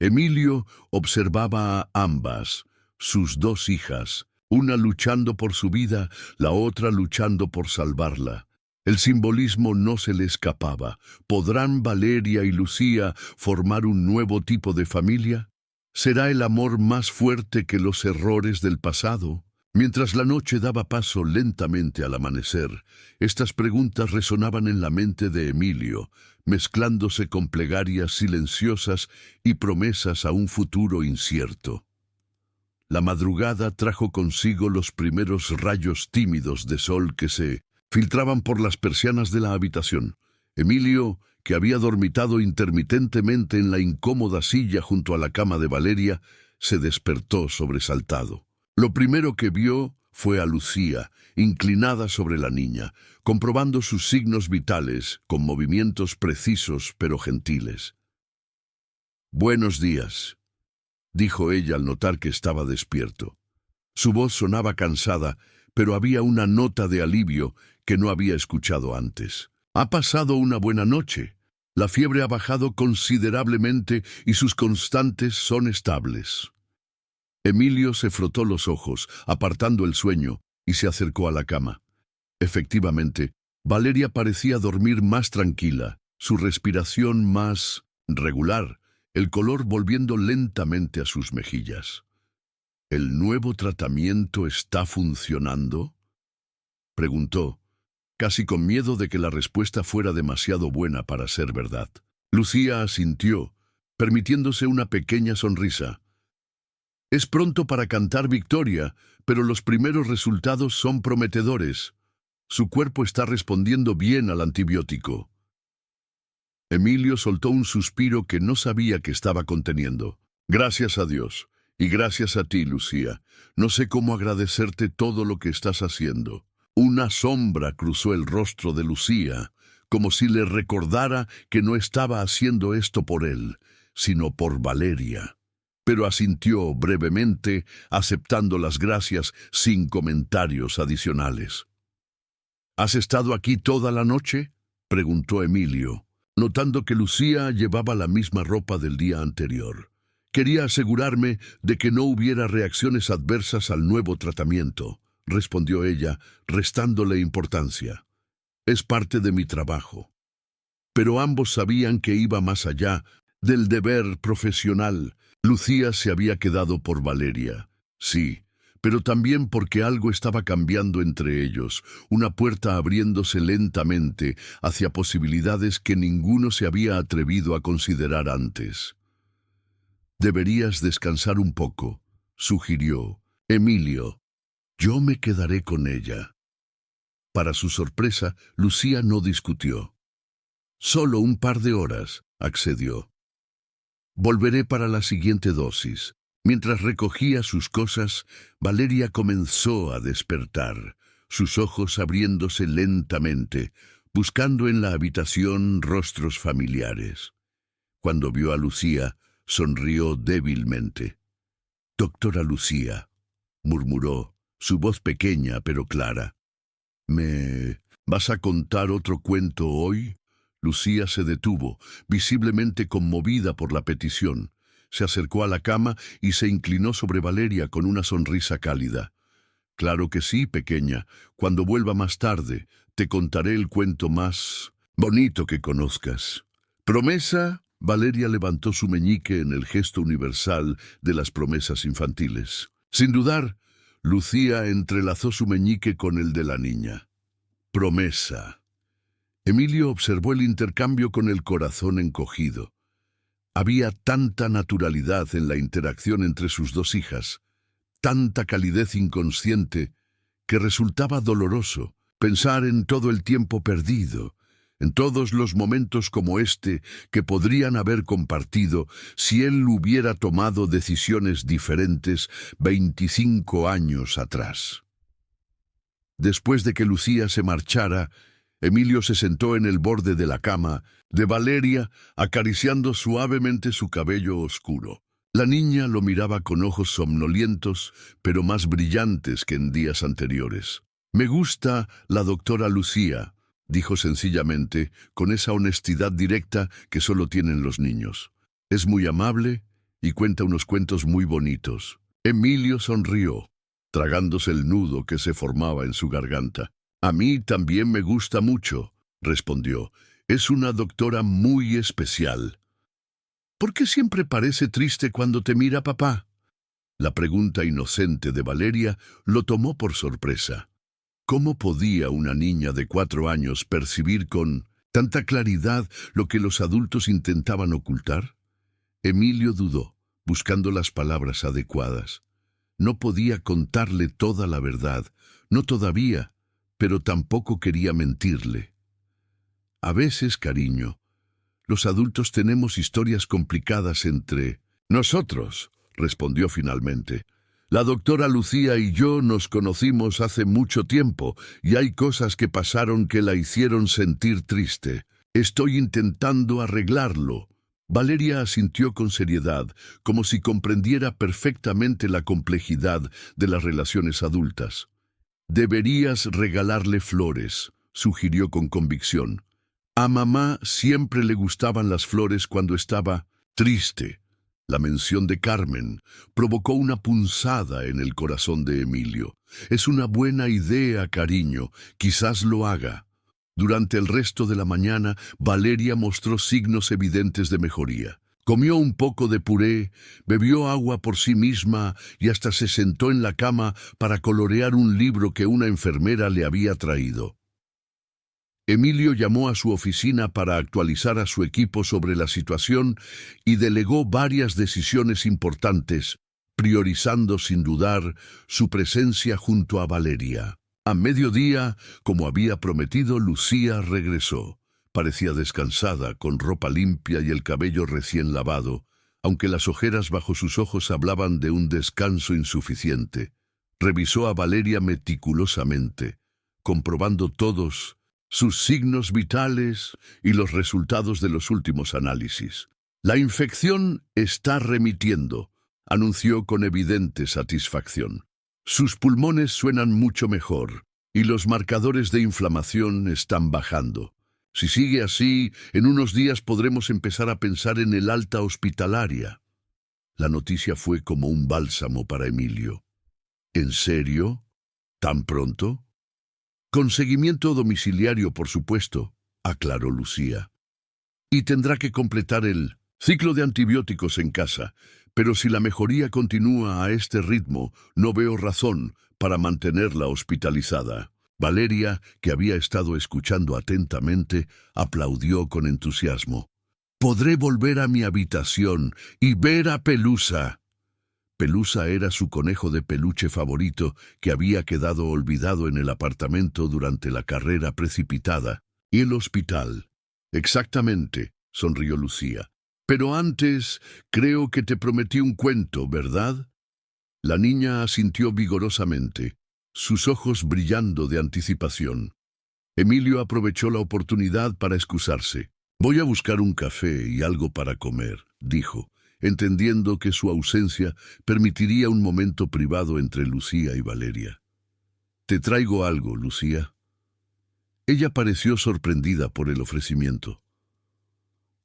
A: Emilio observaba a ambas, sus dos hijas, una luchando por su vida, la otra luchando por salvarla. El simbolismo no se le escapaba. ¿Podrán Valeria y Lucía formar un nuevo tipo de familia? ¿Será el amor más fuerte que los errores del pasado? Mientras la noche daba paso lentamente al amanecer, estas preguntas resonaban en la mente de Emilio, mezclándose con plegarias silenciosas y promesas a un futuro incierto. La madrugada trajo consigo los primeros rayos tímidos de sol que se filtraban por las persianas de la habitación. Emilio, que había dormitado intermitentemente en la incómoda silla junto a la cama de Valeria, se despertó sobresaltado. Lo primero que vio fue a Lucía, inclinada sobre la niña, comprobando sus signos vitales, con movimientos precisos pero gentiles. «Buenos días», dijo ella al notar que estaba despierto. Su voz sonaba cansada, pero había una nota de alivio que no había escuchado antes. «¿Ha pasado una buena noche? La fiebre ha bajado considerablemente y sus constantes son estables». Emilio se frotó los ojos, apartando el sueño, y se acercó a la cama. Efectivamente, Valeria parecía dormir más tranquila, su respiración más regular, el color volviendo lentamente a sus mejillas. «¿El nuevo tratamiento está funcionando?», preguntó, casi con miedo de que la respuesta fuera demasiado buena para ser verdad. Lucía asintió, permitiéndose una pequeña sonrisa. Es pronto para cantar victoria, pero los primeros resultados son prometedores. Su cuerpo está respondiendo bien al antibiótico. Emilio soltó un suspiro que no sabía que estaba conteniendo. Gracias a Dios. Y gracias a ti, Lucía. No sé cómo agradecerte todo lo que estás haciendo. Una sombra cruzó el rostro de Lucía, como si le recordara que no estaba haciendo esto por él, sino por Valeria. Pero asintió brevemente, aceptando las gracias sin comentarios adicionales. ¿Has estado aquí toda la noche?, preguntó Emilio, notando que Lucía llevaba la misma ropa del día anterior. Quería asegurarme de que no hubiera reacciones adversas al nuevo tratamiento, respondió ella, restándole importancia. Es parte de mi trabajo. Pero ambos sabían que iba más allá del deber profesional. Lucía se había quedado por Valeria, sí, pero también porque algo estaba cambiando entre ellos, una puerta abriéndose lentamente hacia posibilidades que ninguno se había atrevido a considerar antes. Deberías descansar un poco, sugirió Emilio. Yo me quedaré con ella. Para su sorpresa, Lucía no discutió. Solo un par de horas, accedió. Volveré para la siguiente dosis. Mientras recogía sus cosas, Valeria comenzó a despertar, sus ojos abriéndose lentamente, buscando en la habitación rostros familiares. Cuando vio a Lucía, sonrió débilmente. «Doctora Lucía», murmuró, su voz pequeña pero clara. «¿Me vas a contar otro cuento hoy?» Lucía se detuvo, visiblemente conmovida por la petición. Se acercó a la cama y se inclinó sobre Valeria con una sonrisa cálida. «Claro que sí, pequeña. Cuando vuelva más tarde, te contaré el cuento más bonito que conozcas». «¿Promesa?» Valeria levantó su meñique en el gesto universal de las promesas infantiles. Sin dudar, Lucía entrelazó su meñique con el de la niña. «Promesa». Emilio observó el intercambio con el corazón encogido. Había tanta naturalidad en la interacción entre sus dos hijas, tanta calidez inconsciente, que resultaba doloroso pensar en todo el tiempo perdido, en todos los momentos como este que podrían haber compartido si él hubiera tomado decisiones diferentes 25 años atrás. Después de que Lucía se marchara, Emilio se sentó en el borde de la cama de Valeria, acariciando suavemente su cabello oscuro. La niña lo miraba con ojos somnolientos, pero más brillantes que en días anteriores. «Me gusta la doctora Lucía», dijo sencillamente, con esa honestidad directa que solo tienen los niños. «Es muy amable y cuenta unos cuentos muy bonitos». Emilio sonrió, tragándose el nudo que se formaba en su garganta. «A mí también me gusta mucho», respondió. «Es una doctora muy especial». «¿Por qué siempre parece triste cuando te mira, papá?». La pregunta inocente de Valeria lo tomó por sorpresa. ¿Cómo podía una niña de 4 años percibir con tanta claridad lo que los adultos intentaban ocultar? Emilio dudó, buscando las palabras adecuadas. No podía contarle toda la verdad, no todavía, pero tampoco quería mentirle. «A veces, cariño, los adultos tenemos historias complicadas entre nosotros», respondió finalmente. «La doctora Lucía y yo nos conocimos hace mucho tiempo y hay cosas que pasaron que la hicieron sentir triste. Estoy intentando arreglarlo». Valeria asintió con seriedad, como si comprendiera perfectamente la complejidad de las relaciones adultas. «Deberías regalarle flores», sugirió con convicción. «A mamá siempre le gustaban las flores cuando estaba triste». La mención de Carmen provocó una punzada en el corazón de Emilio. «Es una buena idea, cariño. Quizás lo haga». Durante el resto de la mañana, Valeria mostró signos evidentes de mejoría. Comió un poco de puré, bebió agua por sí misma y hasta se sentó en la cama para colorear un libro que una enfermera le había traído. Emilio llamó a su oficina para actualizar a su equipo sobre la situación y delegó varias decisiones importantes, priorizando sin dudar su presencia junto a Valeria. A mediodía, como había prometido, Lucía regresó. Parecía descansada, con ropa limpia y el cabello recién lavado, aunque las ojeras bajo sus ojos hablaban de un descanso insuficiente. Revisó a Valeria meticulosamente, comprobando todos sus signos vitales y los resultados de los últimos análisis. La infección está remitiendo, anunció con evidente satisfacción. Sus pulmones suenan mucho mejor y los marcadores de inflamación están bajando. Si sigue así, en unos días podremos empezar a pensar en el alta hospitalaria. La noticia fue como un bálsamo para Emilio. ¿En serio? ¿Tan pronto? Con seguimiento domiciliario, por supuesto, aclaró Lucía. Y tendrá que completar el ciclo de antibióticos en casa, pero si la mejoría continúa a este ritmo, no veo razón para mantenerla hospitalizada. Valeria, que había estado escuchando atentamente, aplaudió con entusiasmo. «Podré volver a mi habitación y ver a Pelusa». Pelusa era su conejo de peluche favorito que había quedado olvidado en el apartamento durante la carrera precipitada. «Y el hospital». «Exactamente», sonrió Lucía. «Pero antes, creo que te prometí un cuento, ¿verdad?» La niña asintió vigorosamente, sus ojos brillando de anticipación. Emilio aprovechó la oportunidad para excusarse. «Voy a buscar un café y algo para comer», dijo, entendiendo que su ausencia permitiría un momento privado entre Lucía y Valeria. «Te traigo algo, Lucía». Ella pareció sorprendida por el ofrecimiento.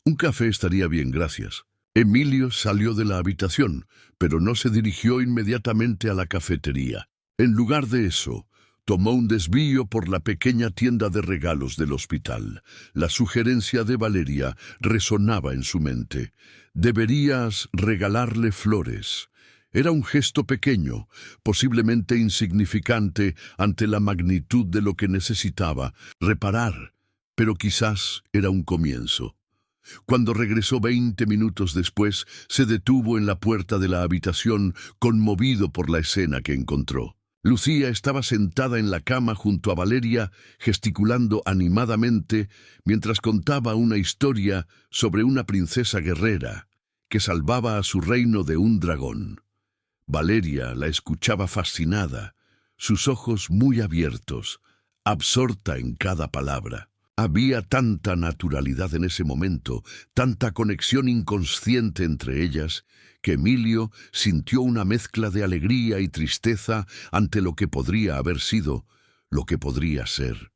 A: «Un café estaría bien, gracias». Emilio salió de la habitación, pero no se dirigió inmediatamente a la cafetería. En lugar de eso, tomó un desvío por la pequeña tienda de regalos del hospital. La sugerencia de Valeria resonaba en su mente. Deberías regalarle flores. Era un gesto pequeño, posiblemente insignificante ante la magnitud de lo que necesitaba reparar, pero quizás era un comienzo. Cuando regresó 20 minutos después, se detuvo en la puerta de la habitación, conmovido por la escena que encontró. Lucía estaba sentada en la cama junto a Valeria, gesticulando animadamente, mientras contaba una historia sobre una princesa guerrera que salvaba a su reino de un dragón. Valeria la escuchaba fascinada, sus ojos muy abiertos, absorta en cada palabra. Había tanta naturalidad en ese momento, tanta conexión inconsciente entre ellas, que Emilio sintió una mezcla de alegría y tristeza ante lo que podría haber sido, lo que podría ser.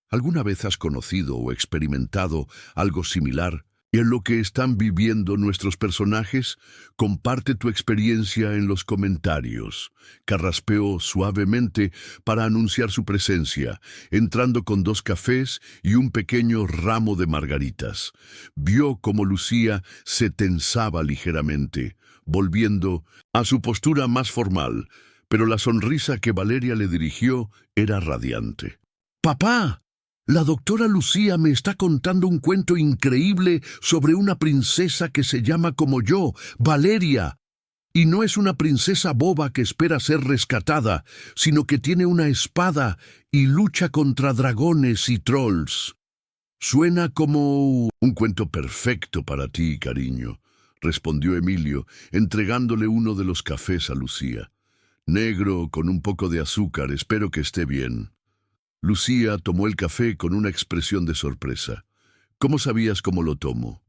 A: ¿Alguna vez has conocido o experimentado algo similar? ¿Y en lo que están viviendo nuestros personajes? Comparte tu experiencia en los comentarios. Carraspeó suavemente para anunciar su presencia, entrando con 2 cafés y un pequeño ramo de margaritas. Vio cómo Lucía se tensaba ligeramente, volviendo a su postura más formal, pero la sonrisa que Valeria le dirigió era radiante. «¡Papá! La doctora Lucía me está contando un cuento increíble sobre una princesa que se llama como yo, Valeria. Y no es una princesa boba que espera ser rescatada, sino que tiene una espada y lucha contra dragones y trolls». «Suena como un cuento perfecto para ti, cariño», respondió Emilio, entregándole uno de los cafés a Lucía. «Negro, con un poco de azúcar, espero que esté bien». Lucía tomó el café con una expresión de sorpresa. «¿Cómo sabías cómo lo tomo?»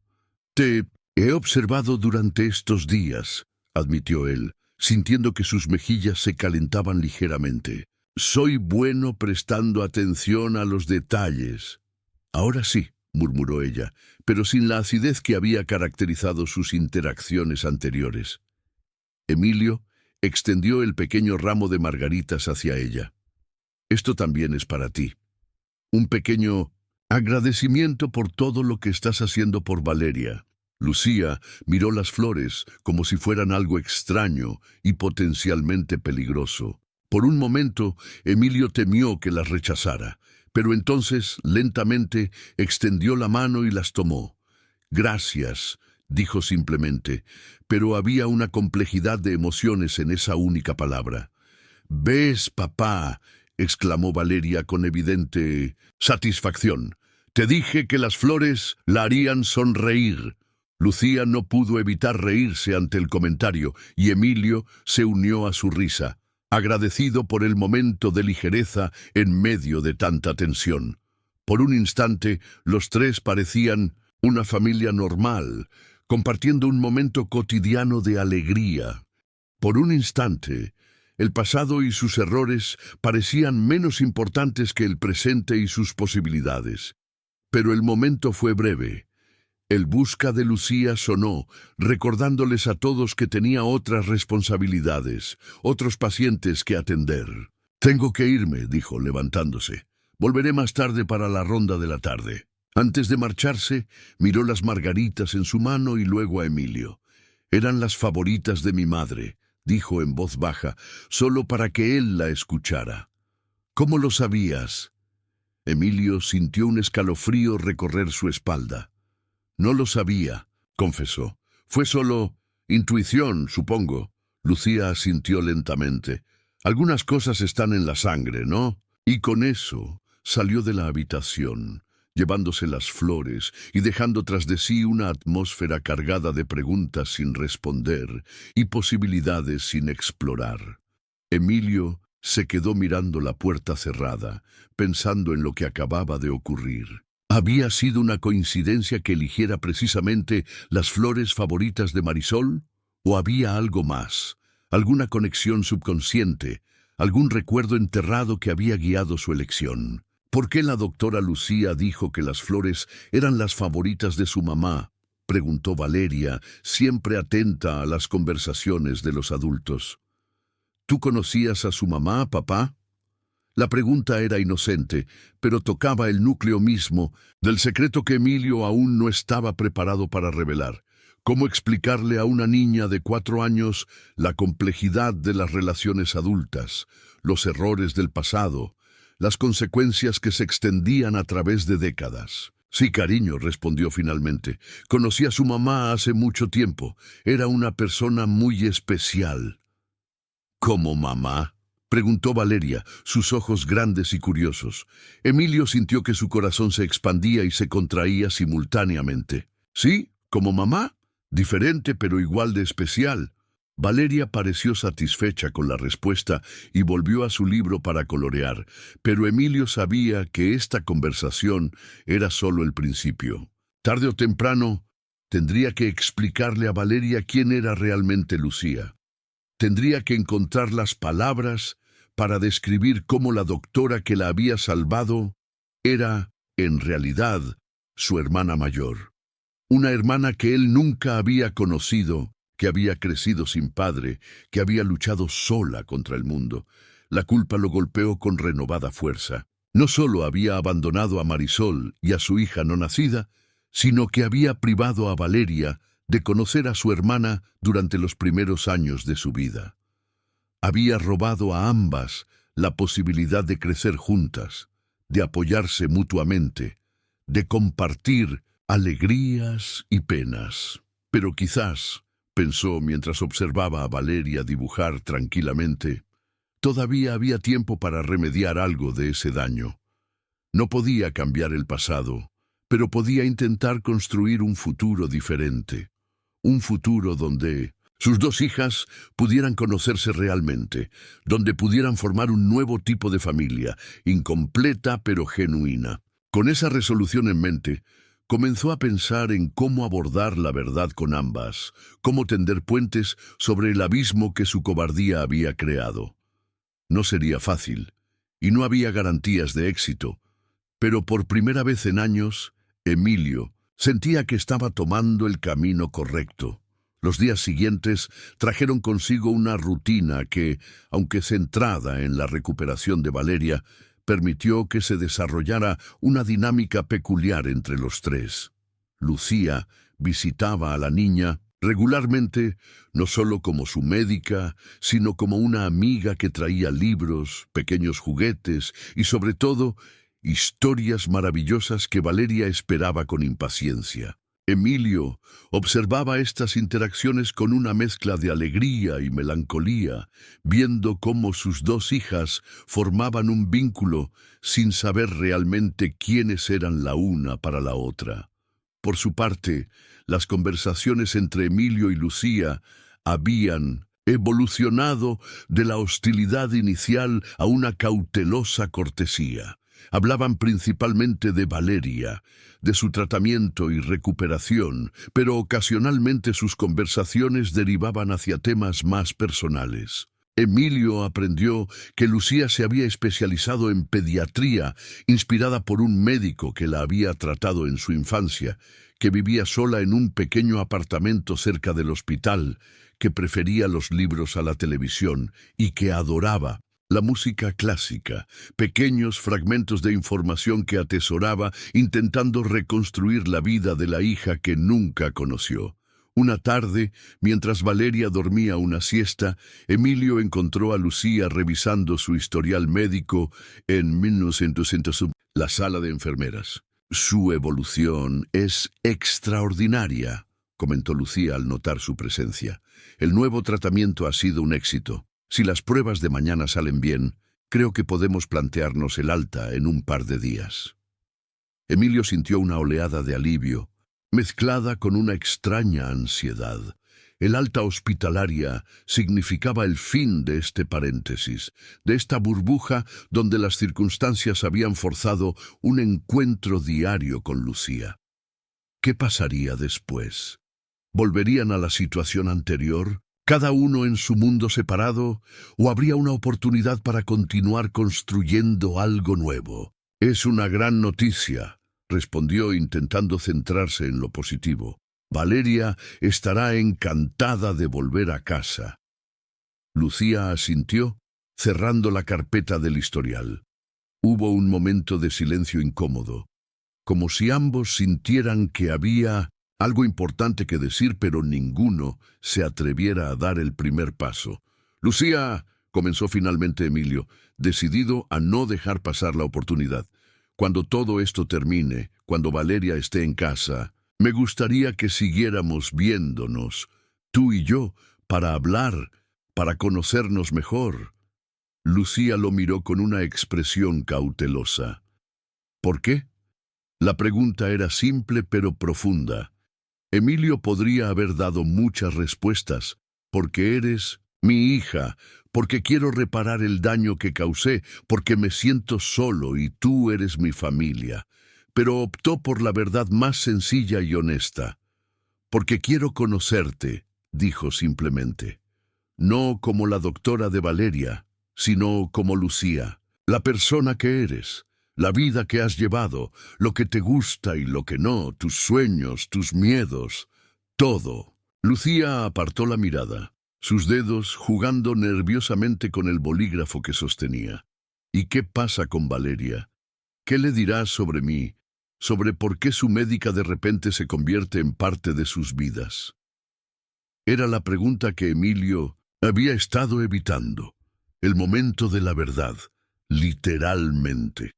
A: «Te he observado durante estos días», admitió él, sintiendo que sus mejillas se calentaban ligeramente. «Soy bueno prestando atención a los detalles». «Ahora sí», murmuró ella, pero sin la acidez que había caracterizado sus interacciones anteriores. Emilio extendió el pequeño ramo de margaritas hacia ella. «Esto también es para ti. Un pequeño agradecimiento por todo lo que estás haciendo por Valeria». Lucía miró las flores como si fueran algo extraño y potencialmente peligroso. Por un momento, Emilio temió que las rechazara, Pero entonces, lentamente, extendió la mano y las tomó. «Gracias», dijo simplemente, pero había una complejidad de emociones en esa única palabra. «¿Ves, papá?», exclamó Valeria con evidente satisfacción. «Te dije que las flores la harían sonreír». Lucía no pudo evitar reírse ante el comentario, y Emilio se unió a su risa, agradecido por el momento de ligereza en medio de tanta tensión. Por un instante, los tres parecían una familia normal, compartiendo un momento cotidiano de alegría. Por un instante, el pasado y sus errores parecían menos importantes que el presente y sus posibilidades. Pero el momento fue breve. El busca de Lucía sonó, recordándoles a todos que tenía otras responsabilidades, otros pacientes que atender. «Tengo que irme», dijo, levantándose. «Volveré más tarde para la ronda de la tarde». Antes de marcharse, miró las margaritas en su mano y luego a Emilio. «Eran las favoritas de mi madre», dijo en voz baja, solo para que él la escuchara. «¿Cómo lo sabías?» Emilio sintió un escalofrío recorrer su espalda. «No lo sabía», confesó. «Fue solo intuición, supongo». Lucía asintió lentamente. «Algunas cosas están en la sangre, ¿no?» Y con eso salió de la habitación, llevándose las flores y dejando tras de sí una atmósfera cargada de preguntas sin responder y posibilidades sin explorar. Emilio se quedó mirando la puerta cerrada, pensando en lo que acababa de ocurrir. ¿Había sido una coincidencia que eligiera precisamente las flores favoritas de Marisol? ¿O había algo más? ¿Alguna conexión subconsciente? ¿Algún recuerdo enterrado que había guiado su elección? ¿Por qué la doctora Lucía dijo que las flores eran las favoritas de su mamá?, preguntó Valeria, siempre atenta a las conversaciones de los adultos. ¿Tú conocías a su mamá, papá? La pregunta era inocente, pero tocaba el núcleo mismo del secreto que Emilio aún no estaba preparado para revelar. ¿Cómo explicarle a una niña de 4 años la complejidad de las relaciones adultas, los errores del pasado, las consecuencias que se extendían a través de décadas? «Sí, cariño», respondió finalmente. «Conocí a su mamá hace mucho tiempo. Era una persona muy especial». «¿Cómo mamá?», preguntó Valeria, sus ojos grandes y curiosos. Emilio sintió que su corazón se expandía y se contraía simultáneamente. «Sí, como mamá, diferente pero igual de especial». Valeria pareció satisfecha con la respuesta y volvió a su libro para colorear, pero Emilio sabía que esta conversación era solo el principio. Tarde o temprano, tendría que explicarle a Valeria quién era realmente Lucía. Tendría que encontrar las palabras para describir cómo la doctora que la había salvado era, en realidad, su hermana mayor. Una hermana que él nunca había conocido, que había crecido sin padre, que había luchado sola contra el mundo. La culpa lo golpeó con renovada fuerza. No solo había abandonado a Marisol y a su hija no nacida, sino que había privado a Valeria de conocer a su hermana durante los primeros años de su vida. Había robado a ambas la posibilidad de crecer juntas, de apoyarse mutuamente, de compartir alegrías y penas. Pero quizás, pensó mientras observaba a Valeria dibujar tranquilamente, todavía había tiempo para remediar algo de ese daño. No podía cambiar el pasado, pero podía intentar construir un futuro diferente. Un futuro donde sus 2 hijas pudieran conocerse realmente, donde pudieran formar un nuevo tipo de familia, incompleta pero genuina. Con esa resolución en mente, comenzó a pensar en cómo abordar la verdad con ambas, cómo tender puentes sobre el abismo que su cobardía había creado. No sería fácil, y no había garantías de éxito, pero por primera vez en años, Emilio sentía que estaba tomando el camino correcto. Los días siguientes trajeron consigo una rutina que, aunque centrada en la recuperación de Valeria, permitió que se desarrollara una dinámica peculiar entre los tres. Lucía visitaba a la niña regularmente, no solo como su médica, sino como una amiga que traía libros, pequeños juguetes y, sobre todo, historias maravillosas que Valeria esperaba con impaciencia. Emilio observaba estas interacciones con una mezcla de alegría y melancolía, viendo cómo sus dos hijas formaban un vínculo sin saber realmente quiénes eran la una para la otra. Por su parte, las conversaciones entre Emilio y Lucía habían evolucionado de la hostilidad inicial a una cautelosa cortesía. Hablaban principalmente de Valeria, de su tratamiento y recuperación, pero ocasionalmente sus conversaciones derivaban hacia temas más personales. Emilio aprendió que Lucía se había especializado en pediatría, inspirada por un médico que la había tratado en su infancia, que vivía sola en un pequeño apartamento cerca del hospital, que prefería los libros a la televisión y que adoraba la música clásica, pequeños fragmentos de información que atesoraba intentando reconstruir la vida de la hija que nunca conoció. Una tarde, mientras Valeria dormía una siesta, Emilio encontró a Lucía revisando su historial médico en 1900, la sala de enfermeras. Su evolución es extraordinaria, comentó Lucía al notar su presencia. El nuevo tratamiento ha sido un éxito. Si las pruebas de mañana salen bien, creo que podemos plantearnos el alta en un par de días. Emilio sintió una oleada de alivio, mezclada con una extraña ansiedad. El alta hospitalaria significaba el fin de este paréntesis, de esta burbuja donde las circunstancias habían forzado un encuentro diario con Lucía. ¿Qué pasaría después? ¿Volverían a la situación anterior, cada uno en su mundo separado, o habría una oportunidad para continuar construyendo algo nuevo? Es una gran noticia, respondió intentando centrarse en lo positivo. Valeria estará encantada de volver a casa. Lucía asintió, cerrando la carpeta del historial. Hubo un momento de silencio incómodo, como si ambos sintieran que había algo importante que decir, pero ninguno se atreviera a dar el primer paso. Lucía, comenzó finalmente Emilio, decidido a no dejar pasar la oportunidad. Cuando todo esto termine, cuando Valeria esté en casa, me gustaría que siguiéramos viéndonos, tú y yo, para hablar, para conocernos mejor. Lucía lo miró con una expresión cautelosa. ¿Por qué? La pregunta era simple pero profunda. Emilio podría haber dado muchas respuestas, porque eres mi hija, porque quiero reparar el daño que causé, porque me siento solo y tú eres mi familia. Pero optó por la verdad más sencilla y honesta. Porque quiero conocerte, dijo simplemente. No como la doctora de Valeria, sino como Lucía, la persona que eres, la vida que has llevado, lo que te gusta y lo que no, tus sueños, tus miedos, todo. Lucía apartó la mirada, sus dedos jugando nerviosamente con el bolígrafo que sostenía. ¿Y qué pasa con Valeria? ¿Qué le dirás sobre mí? Sobre por qué su médica de repente se convierte en parte de sus vidas. Era la pregunta que Emilio había estado evitando. El momento de la verdad, literalmente.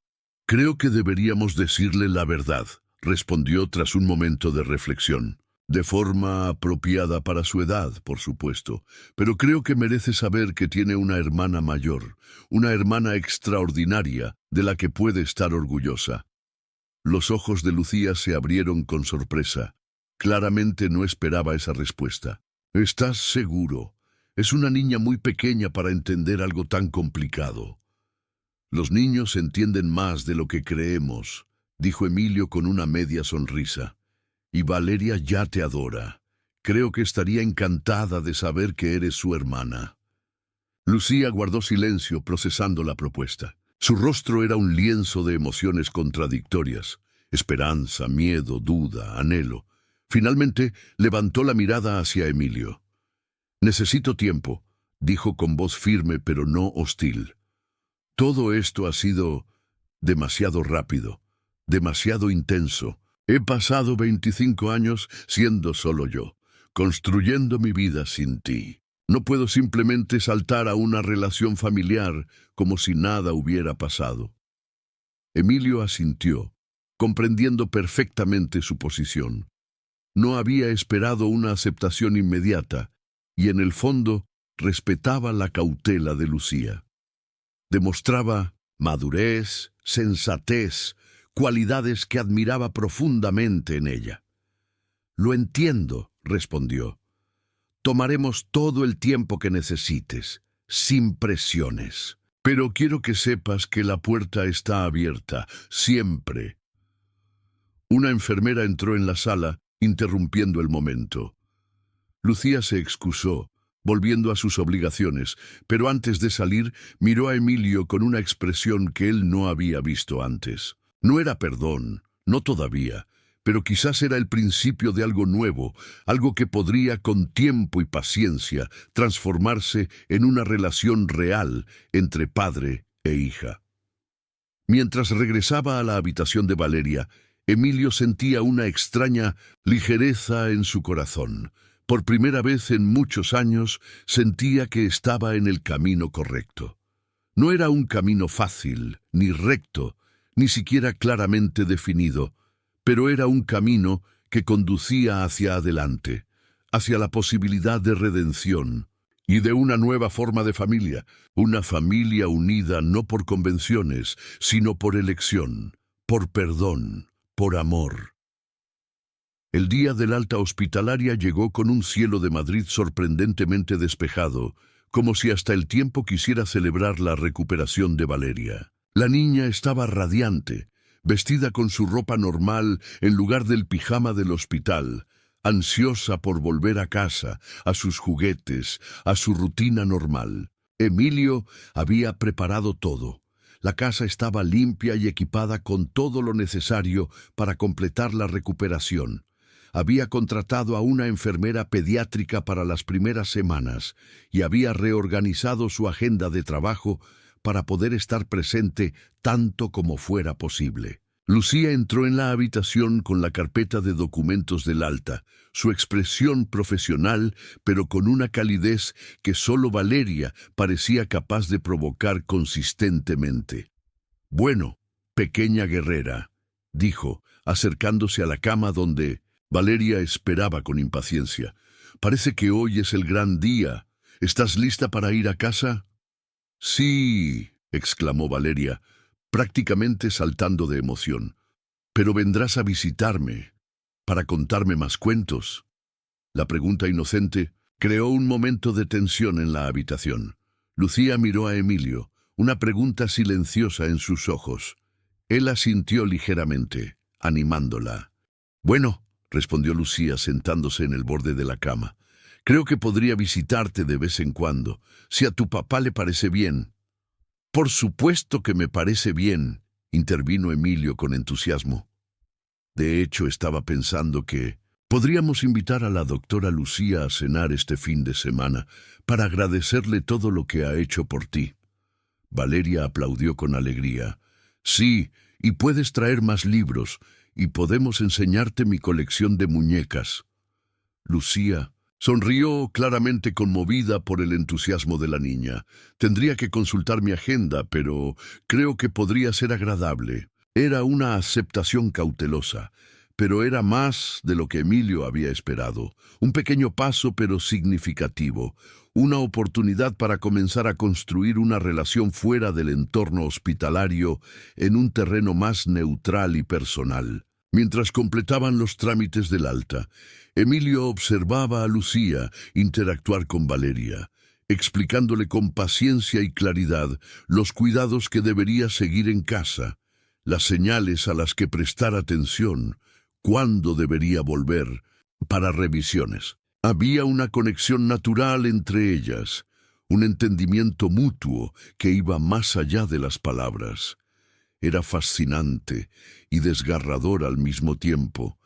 A: Creo que deberíamos decirle la verdad, respondió tras un momento de reflexión. De forma apropiada para su edad, por supuesto, pero creo que merece saber que tiene una hermana mayor, una hermana extraordinaria de la que puede estar orgullosa. Los ojos de Lucía se abrieron con sorpresa. Claramente no esperaba esa respuesta. ¿Estás seguro? Es una niña muy pequeña para entender algo tan complicado. Los niños entienden más de lo que creemos, dijo Emilio con una media sonrisa. Y Valeria ya te adora. Creo que estaría encantada de saber que eres su hermana. Lucía guardó silencio procesando la propuesta. Su rostro era un lienzo de emociones contradictorias. Esperanza, miedo, duda, anhelo. Finalmente levantó la mirada hacia Emilio. Necesito tiempo, dijo con voz firme pero no hostil. Todo esto ha sido demasiado rápido, demasiado intenso. He pasado 25 años siendo solo yo, construyendo mi vida sin ti. No puedo simplemente saltar a una relación familiar como si nada hubiera pasado. Emilio asintió, comprendiendo perfectamente su posición. No había esperado una aceptación inmediata, y en el fondo respetaba la cautela de Lucía. Demostraba madurez, sensatez, cualidades que admiraba profundamente en ella. «Lo entiendo», respondió. «Tomaremos todo el tiempo que necesites, sin presiones. Pero quiero que sepas que la puerta está abierta, siempre». Una enfermera entró en la sala, interrumpiendo el momento. Lucía se excusó, volviendo a sus obligaciones, pero antes de salir miró a Emilio con una expresión que él no había visto antes. No era perdón, no todavía, pero quizás era el principio de algo nuevo, algo que podría, con tiempo y paciencia, transformarse en una relación real entre padre e hija. Mientras regresaba a la habitación de Valeria, Emilio sentía una extraña ligereza en su corazón. Por primera vez en muchos años sentía que estaba en el camino correcto. No era un camino fácil, ni recto, ni siquiera claramente definido, pero era un camino que conducía hacia adelante, hacia la posibilidad de redención y de una nueva forma de familia, una familia unida no por convenciones, sino por elección, por perdón, por amor. El día del alta hospitalaria llegó con un cielo de Madrid sorprendentemente despejado, como si hasta el tiempo quisiera celebrar la recuperación de Valeria. La niña estaba radiante, vestida con su ropa normal en lugar del pijama del hospital, ansiosa por volver a casa, a sus juguetes, a su rutina normal. Emilio había preparado todo. La casa estaba limpia y equipada con todo lo necesario para completar la recuperación. Había contratado a una enfermera pediátrica para las primeras semanas y había reorganizado su agenda de trabajo para poder estar presente tanto como fuera posible. Lucía entró en la habitación con la carpeta de documentos del alta, su expresión profesional, pero con una calidez que solo Valeria parecía capaz de provocar consistentemente. «Bueno, pequeña guerrera», dijo, acercándose a la cama donde Valeria esperaba con impaciencia. «Parece que hoy es el gran día. ¿Estás lista para ir a casa?» «Sí», exclamó Valeria, prácticamente saltando de emoción. «Pero vendrás a visitarme, para contarme más cuentos». La pregunta inocente creó un momento de tensión en la habitación. Lucía miró a Emilio, una pregunta silenciosa en sus ojos. Él asintió ligeramente, animándola. «Bueno», respondió Lucía sentándose en el borde de la cama, «creo que podría visitarte de vez en cuando, si a tu papá le parece bien». «Por supuesto que me parece bien», intervino Emilio con entusiasmo. De hecho, estaba pensando que podríamos invitar a la doctora Lucía a cenar este fin de semana para agradecerle todo lo que ha hecho por ti. Valeria aplaudió con alegría. «Sí, y puedes traer más libros, y podemos enseñarte mi colección de muñecas». Lucía sonrió, claramente conmovida por el entusiasmo de la niña. «Tendría que consultar mi agenda, pero creo que podría ser agradable». Era una aceptación cautelosa, pero era más de lo que Emilio había esperado. Un pequeño paso, pero significativo. Una oportunidad para comenzar a construir una relación fuera del entorno hospitalario, en un terreno más neutral y personal. Mientras completaban los trámites del alta, Emilio observaba a Lucía interactuar con Valeria, explicándole con paciencia y claridad los cuidados que debería seguir en casa, las señales a las que prestar atención, cuándo debería volver, para revisiones. Había una conexión natural entre ellas, un entendimiento mutuo que iba más allá de las palabras. Era fascinante y desgarrador al mismo tiempo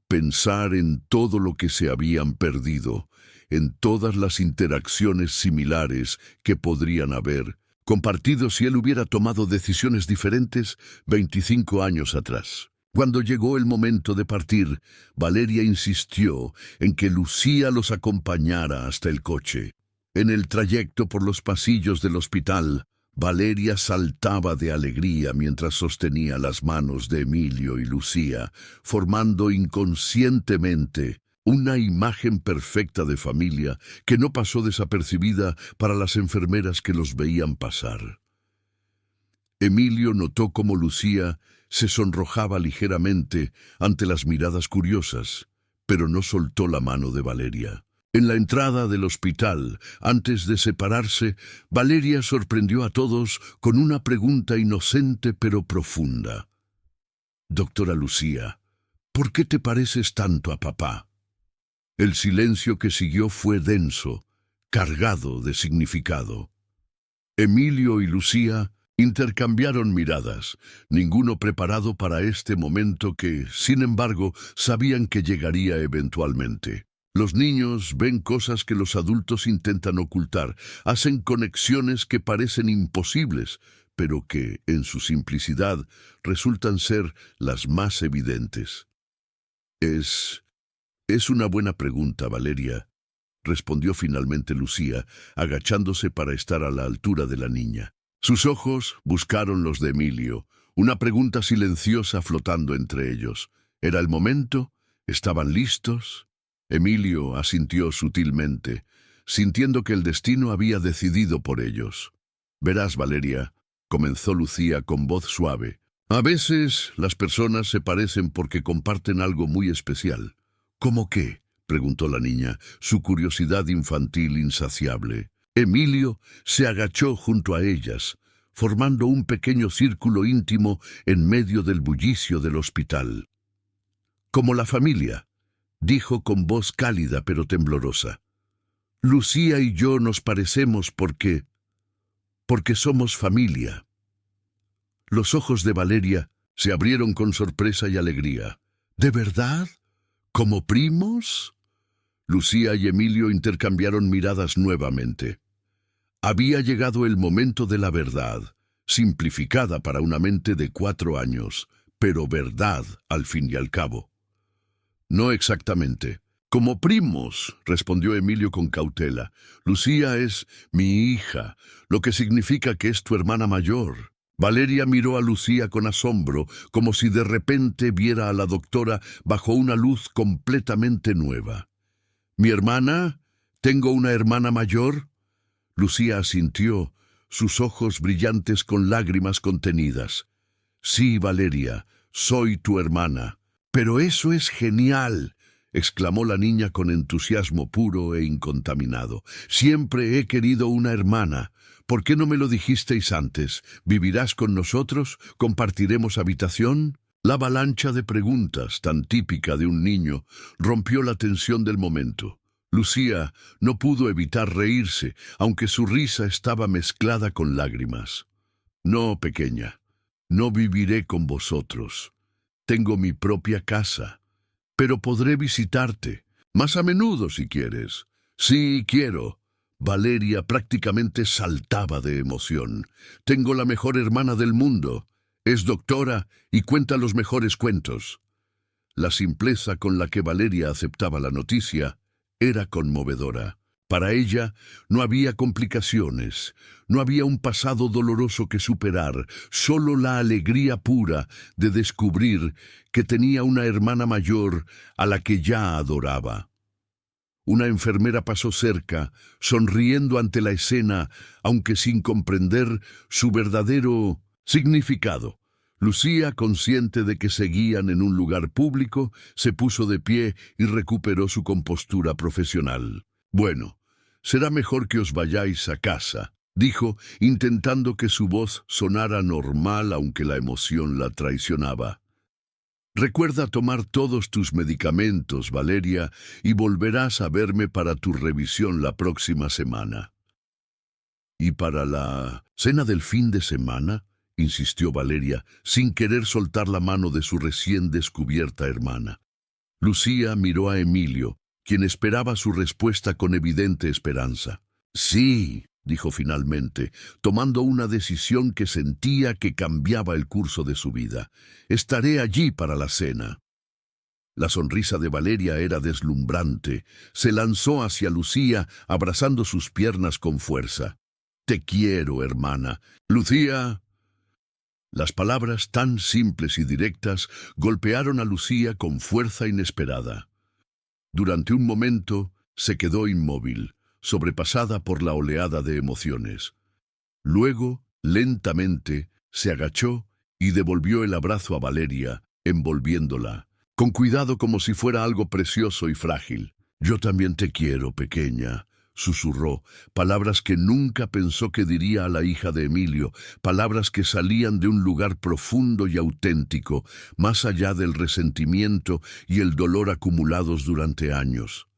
A: pensar en todo lo que se habían perdido, en todas las interacciones similares que podrían haber compartido si él hubiera tomado decisiones diferentes 25 años atrás. Cuando llegó el momento de partir, Valeria insistió en que Lucía los acompañara hasta el coche. En el trayecto por los pasillos del hospital, Valeria saltaba de alegría mientras sostenía las manos de Emilio y Lucía, formando inconscientemente una imagen perfecta de familia que no pasó desapercibida para las enfermeras que los veían pasar. Emilio notó cómo Lucía se sonrojaba ligeramente ante las miradas curiosas, pero no soltó la mano de Valeria. En la entrada del hospital, antes de separarse, Valeria sorprendió a todos con una pregunta inocente pero profunda. «Doctora Lucía, ¿por qué te pareces tanto a papá?» El silencio que siguió fue denso, cargado de significado. Emilio y Lucía intercambiaron miradas, ninguno preparado para este momento que, sin embargo, sabían que llegaría eventualmente. Los niños ven cosas que los adultos intentan ocultar, hacen conexiones que parecen imposibles, pero que, en su simplicidad, resultan ser las más evidentes. Es una buena pregunta, Valeria», respondió finalmente Lucía, agachándose para estar a la altura de la niña. Sus ojos buscaron los de Emilio, una pregunta silenciosa flotando entre ellos. ¿Era el momento? ¿Estaban listos? Emilio asintió sutilmente, sintiendo que el destino había decidido por ellos. «Verás, Valeria», comenzó Lucía con voz suave, «a veces las personas se parecen porque comparten algo muy especial». «¿Cómo qué?», preguntó la niña, su curiosidad infantil insaciable. Emilio se agachó junto a ellas, formando un pequeño círculo íntimo en medio del bullicio del hospital. «Como la familia», dijo con voz cálida pero temblorosa. «Lucía y yo nos parecemos porque somos familia». Los ojos de Valeria se abrieron con sorpresa y alegría. «¿De verdad? ¿Como primos?». Lucía y Emilio intercambiaron miradas nuevamente. Había llegado el momento de la verdad, simplificada para una mente de 4 años, pero verdad al fin y al cabo. «No exactamente. Como primos», respondió Emilio con cautela. «Lucía es mi hija, lo que significa que es tu hermana mayor». Valeria miró a Lucía con asombro, como si de repente viera a la doctora bajo una luz completamente nueva. «¿Mi hermana? ¿Tengo una hermana mayor?». Lucía asintió, sus ojos brillantes con lágrimas contenidas. «Sí, Valeria, soy tu hermana». «Pero eso es genial», exclamó la niña con entusiasmo puro e incontaminado. «Siempre he querido una hermana. ¿Por qué no me lo dijisteis antes? ¿Vivirás con nosotros? ¿Compartiremos habitación?». La avalancha de preguntas, tan típica de un niño, rompió la tensión del momento. Lucía no pudo evitar reírse, aunque su risa estaba mezclada con lágrimas. «No, pequeña, no viviré con vosotros. Tengo mi propia casa, pero podré visitarte, más a menudo si quieres». «Sí, quiero». Valeria prácticamente saltaba de emoción. «Tengo la mejor hermana del mundo. Es doctora y cuenta los mejores cuentos». La simpleza con la que Valeria aceptaba la noticia era conmovedora. Para ella no había complicaciones, no había un pasado doloroso que superar, solo la alegría pura de descubrir que tenía una hermana mayor a la que ya adoraba. Una enfermera pasó cerca, sonriendo ante la escena, aunque sin comprender su verdadero significado. Lucía, consciente de que seguían en un lugar público, se puso de pie y recuperó su compostura profesional. «Bueno, será mejor que os vayáis a casa», dijo, intentando que su voz sonara normal aunque la emoción la traicionaba. «Recuerda tomar todos tus medicamentos, Valeria, y volverás a verme para tu revisión la próxima semana». «¿Y para la cena del fin de semana?», insistió Valeria, sin querer soltar la mano de su recién descubierta hermana. Lucía miró a Emilio, quien esperaba su respuesta con evidente esperanza. «Sí», dijo finalmente, tomando una decisión que sentía que cambiaba el curso de su vida. «Estaré allí para la cena». La sonrisa de Valeria era deslumbrante. Se lanzó hacia Lucía, abrazando sus piernas con fuerza. Te quiero, hermana. Lucía. Las palabras tan simples y directas golpearon a Lucía con fuerza inesperada. Durante un momento se quedó inmóvil, sobrepasada por la oleada de emociones. Luego, lentamente, se agachó y devolvió el abrazo a Valeria, envolviéndola, con cuidado como si fuera algo precioso y frágil. «Yo también te quiero, pequeña», susurró, palabras que nunca pensó que diría a la hija de Emilio, palabras que salían de un lugar profundo y auténtico, más allá del resentimiento y el dolor acumulados durante años.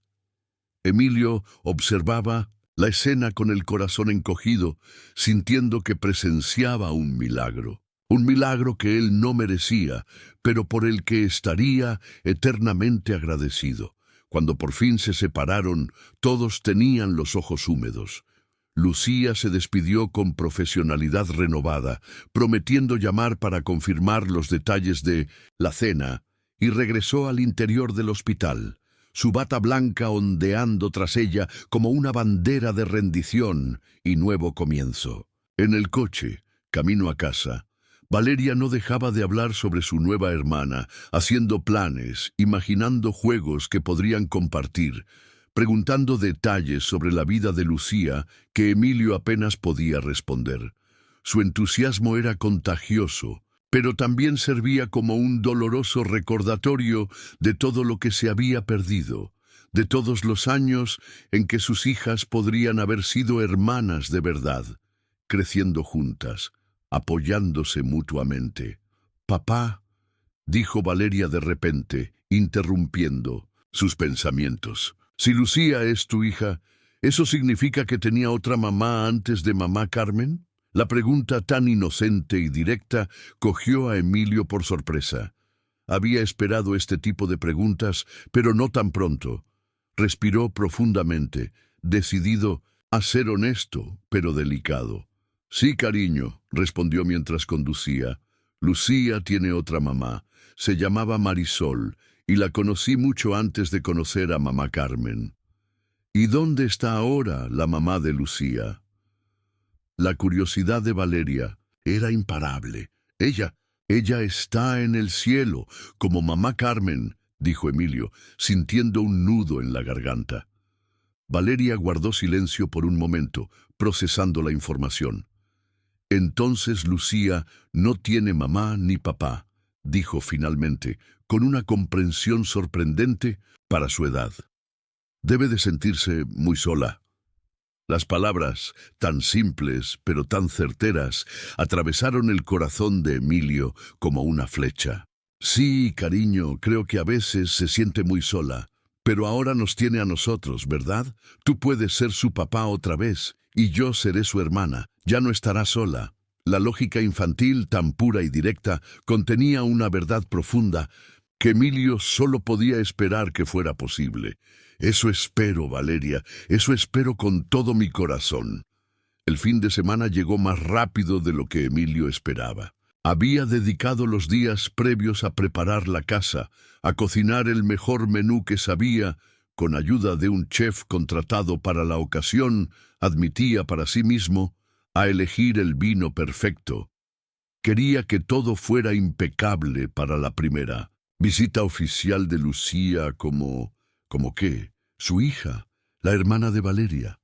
A: Emilio observaba la escena con el corazón encogido, sintiendo que presenciaba un milagro que él no merecía, pero por el que estaría eternamente agradecido. Cuando por fin se separaron, todos tenían los ojos húmedos. Lucía se despidió con profesionalidad renovada, prometiendo llamar para confirmar los detalles de la cena, y regresó al interior del hospital, su bata blanca ondeando tras ella como una bandera de rendición y nuevo comienzo. En el coche, camino a casa, Valeria no dejaba de hablar sobre su nueva hermana, haciendo planes, imaginando juegos que podrían compartir, preguntando detalles sobre la vida de Lucía que Emilio apenas podía responder. Su entusiasmo era contagioso, pero también servía como un doloroso recordatorio de todo lo que se había perdido, de todos los años en que sus hijas podrían haber sido hermanas de verdad, creciendo juntas, apoyándose mutuamente. «Papá», dijo Valeria de repente, interrumpiendo sus pensamientos. «Si Lucía es tu hija, ¿eso significa que tenía otra mamá antes de mamá Carmen?» La pregunta tan inocente y directa cogió a Emilio por sorpresa. Había esperado este tipo de preguntas, pero no tan pronto. Respiró profundamente, decidido a ser honesto, pero delicado. «Sí, cariño», respondió mientras conducía. «Lucía tiene otra mamá. Se llamaba Marisol, y la conocí mucho antes de conocer a mamá Carmen». «¿Y dónde está ahora la mamá de Lucía?» La curiosidad de Valeria era imparable. Ella está en el cielo, como mamá Carmen», dijo Emilio, sintiendo un nudo en la garganta. Valeria guardó silencio por un momento, procesando la información. «Entonces Lucía no tiene mamá ni papá», dijo finalmente, con una comprensión sorprendente para su edad. «Debe de sentirse muy sola». Las palabras, tan simples pero tan certeras, atravesaron el corazón de Emilio como una flecha. «Sí, cariño, creo que a veces se siente muy sola, pero ahora nos tiene a nosotros, ¿verdad? Tú puedes ser su papá otra vez, y yo seré su hermana. Ya no estará sola». La lógica infantil, tan pura y directa, contenía una verdad profunda que Emilio solo podía esperar que fuera posible. «Eso espero, Valeria, eso espero con todo mi corazón». El fin de semana llegó más rápido de lo que Emilio esperaba. Había dedicado los días previos a preparar la casa, a cocinar el mejor menú que sabía, con ayuda de un chef contratado para la ocasión, admitía para sí mismo, a elegir el vino perfecto. Quería que todo fuera impecable para la primera visita oficial de Lucía ¿Como qué? Su hija, la hermana de Valeria.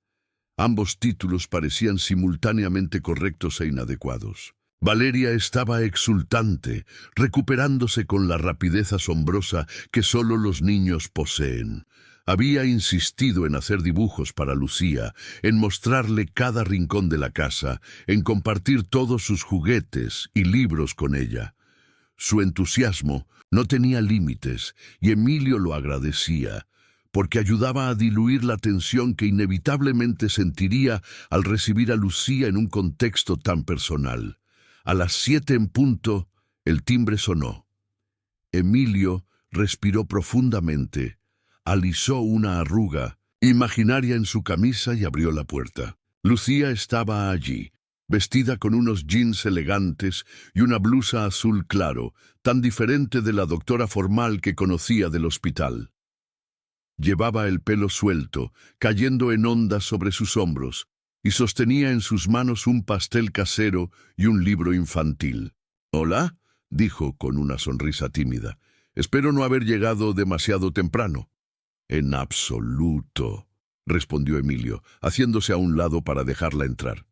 A: Ambos títulos parecían simultáneamente correctos e inadecuados. Valeria estaba exultante, recuperándose con la rapidez asombrosa que solo los niños poseen. Había insistido en hacer dibujos para Lucía, en mostrarle cada rincón de la casa, en compartir todos sus juguetes y libros con ella. Su entusiasmo no tenía límites, y Emilio lo agradecía, porque ayudaba a diluir la tensión que inevitablemente sentiría al recibir a Lucía en un contexto tan personal. A las 7 en punto, el timbre sonó. Emilio respiró profundamente, alisó una arruga imaginaria en su camisa y abrió la puerta. Lucía estaba allí, vestida con unos jeans elegantes y una blusa azul claro, tan diferente de la doctora formal que conocía del hospital. Llevaba el pelo suelto, cayendo en ondas sobre sus hombros, y sostenía en sus manos un pastel casero y un libro infantil. «¿Hola?», dijo con una sonrisa tímida. «Espero no haber llegado demasiado temprano». «En absoluto», respondió Emilio, haciéndose a un lado para dejarla entrar.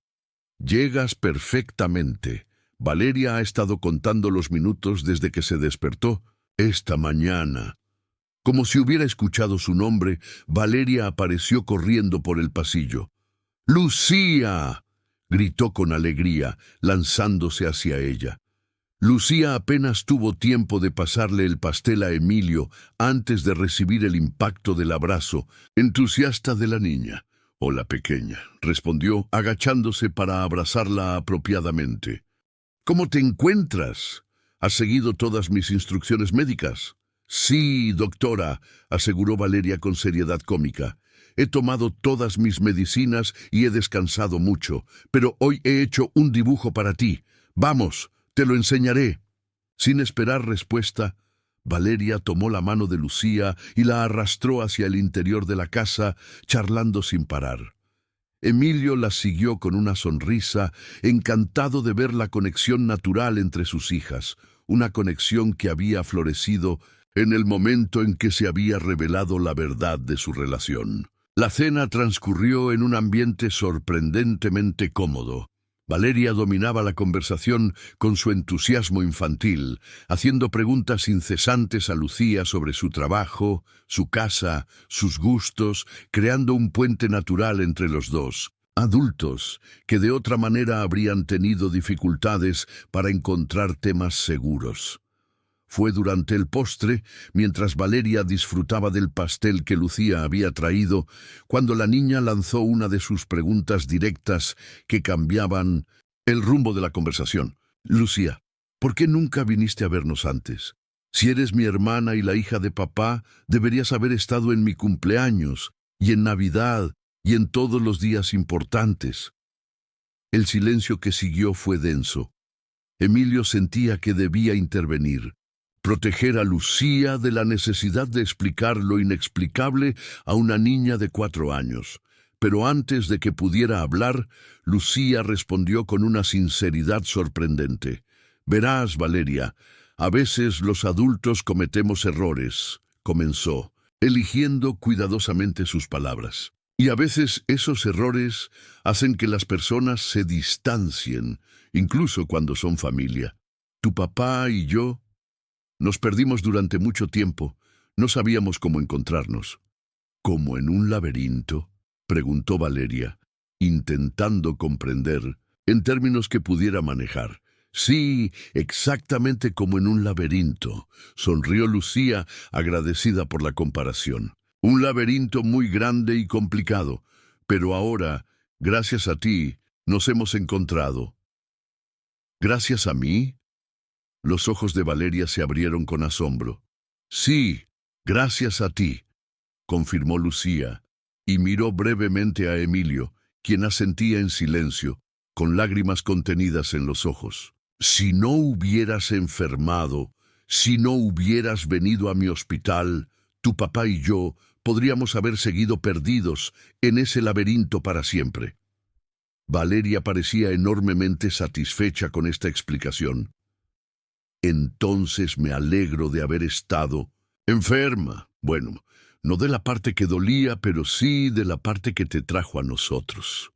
A: «Llegas perfectamente. Valeria ha estado contando los minutos desde que se despertó esta mañana». Como si hubiera escuchado su nombre, Valeria apareció corriendo por el pasillo. «¡Lucía!», gritó con alegría, lanzándose hacia ella. Lucía apenas tuvo tiempo de pasarle el pastel a Emilio antes de recibir el impacto del abrazo entusiasta de la niña. «Hola, pequeña», respondió, agachándose para abrazarla apropiadamente. «¿Cómo te encuentras? ¿Has seguido todas mis instrucciones médicas?» «Sí, doctora», aseguró Valeria con seriedad cómica. «He tomado todas mis medicinas y he descansado mucho, pero hoy he hecho un dibujo para ti. Vamos, te lo enseñaré». Sin esperar respuesta, Valeria tomó la mano de Lucía y la arrastró hacia el interior de la casa, charlando sin parar. Emilio la siguió con una sonrisa, encantado de ver la conexión natural entre sus hijas, una conexión que había florecido en el momento en que se había revelado la verdad de su relación. La cena transcurrió en un ambiente sorprendentemente cómodo. Valeria dominaba la conversación con su entusiasmo infantil, haciendo preguntas incesantes a Lucía sobre su trabajo, su casa, sus gustos, creando un puente natural entre los dos, adultos que de otra manera habrían tenido dificultades para encontrar temas seguros. Fue durante el postre, mientras Valeria disfrutaba del pastel que Lucía había traído, cuando la niña lanzó una de sus preguntas directas que cambiaban el rumbo de la conversación. «Lucía, ¿por qué nunca viniste a vernos antes? Si eres mi hermana y la hija de papá, deberías haber estado en mi cumpleaños, y en Navidad, y en todos los días importantes». El silencio que siguió fue denso. Emilio sentía que debía intervenir. Proteger a Lucía de la necesidad de explicar lo inexplicable a una niña de 4 años. Pero antes de que pudiera hablar, Lucía respondió con una sinceridad sorprendente. «Verás, Valeria, a veces los adultos cometemos errores», comenzó, eligiendo cuidadosamente sus palabras. «Y a veces esos errores hacen que las personas se distancien, incluso cuando son familia. Tu papá y yo nos perdimos durante mucho tiempo. No sabíamos cómo encontrarnos». «¿Como en un laberinto?», preguntó Valeria, intentando comprender, en términos que pudiera manejar. «Sí, exactamente como en un laberinto», sonrió Lucía, agradecida por la comparación. «Un laberinto muy grande y complicado, pero ahora, gracias a ti, nos hemos encontrado». «¿Gracias a mí?». Los ojos de Valeria se abrieron con asombro. «Sí, gracias a ti», confirmó Lucía, y miró brevemente a Emilio, quien asentía en silencio, con lágrimas contenidas en los ojos. «Si no hubieras enfermado, si no hubieras venido a mi hospital, tu papá y yo podríamos haber seguido perdidos en ese laberinto para siempre». Valeria parecía enormemente satisfecha con esta explicación. «Entonces me alegro de haber estado enferma. Bueno, no de la parte que dolía, pero sí de la parte que te trajo a nosotros».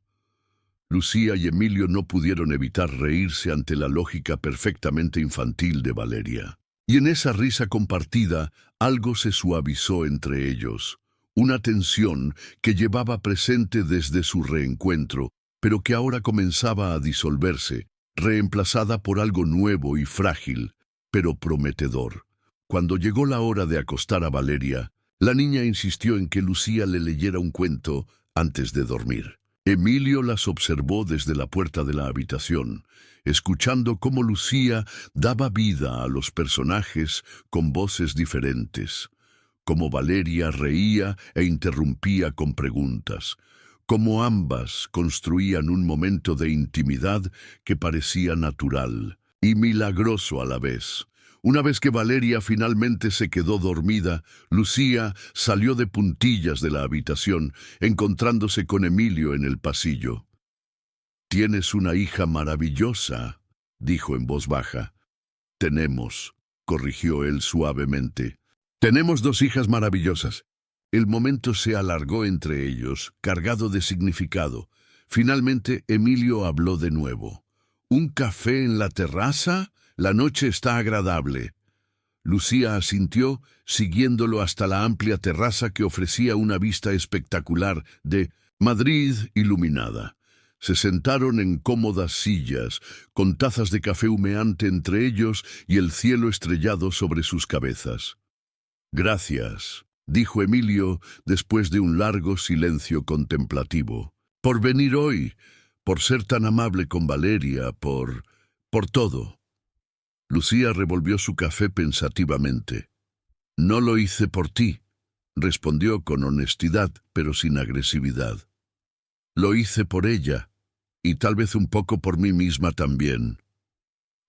A: Lucía y Emilio no pudieron evitar reírse ante la lógica perfectamente infantil de Valeria. Y en esa risa compartida, algo se suavizó entre ellos. Una tensión que llevaba presente desde su reencuentro, pero que ahora comenzaba a disolverse, reemplazada por algo nuevo y frágil, pero prometedor. Cuando llegó la hora de acostar a Valeria, la niña insistió en que Lucía le leyera un cuento antes de dormir. Emilio las observó desde la puerta de la habitación, escuchando cómo Lucía daba vida a los personajes con voces diferentes, cómo Valeria reía e interrumpía con preguntas, cómo ambas construían un momento de intimidad que parecía natural y milagroso a la vez. Una vez que Valeria finalmente se quedó dormida, Lucía salió de puntillas de la habitación, encontrándose con Emilio en el pasillo. Tienes una hija maravillosa, dijo en voz baja. Tenemos, corrigió él suavemente. Tenemos 2 hijas maravillosas. El momento se alargó entre ellos, cargado de significado. Finalmente, Emilio habló de nuevo. ¿Un café en la terraza? La noche está agradable. Lucía asintió, siguiéndolo hasta la amplia terraza que ofrecía una vista espectacular de Madrid iluminada. Se sentaron en cómodas sillas, con tazas de café humeante entre ellos y el cielo estrellado sobre sus cabezas. Gracias, dijo Emilio después de un largo silencio contemplativo, por venir hoy, por ser tan amable con Valeria, por todo. Lucía revolvió su café pensativamente. No lo hice por ti, respondió con honestidad, pero sin agresividad. Lo hice por ella, y tal vez un poco por mí misma también.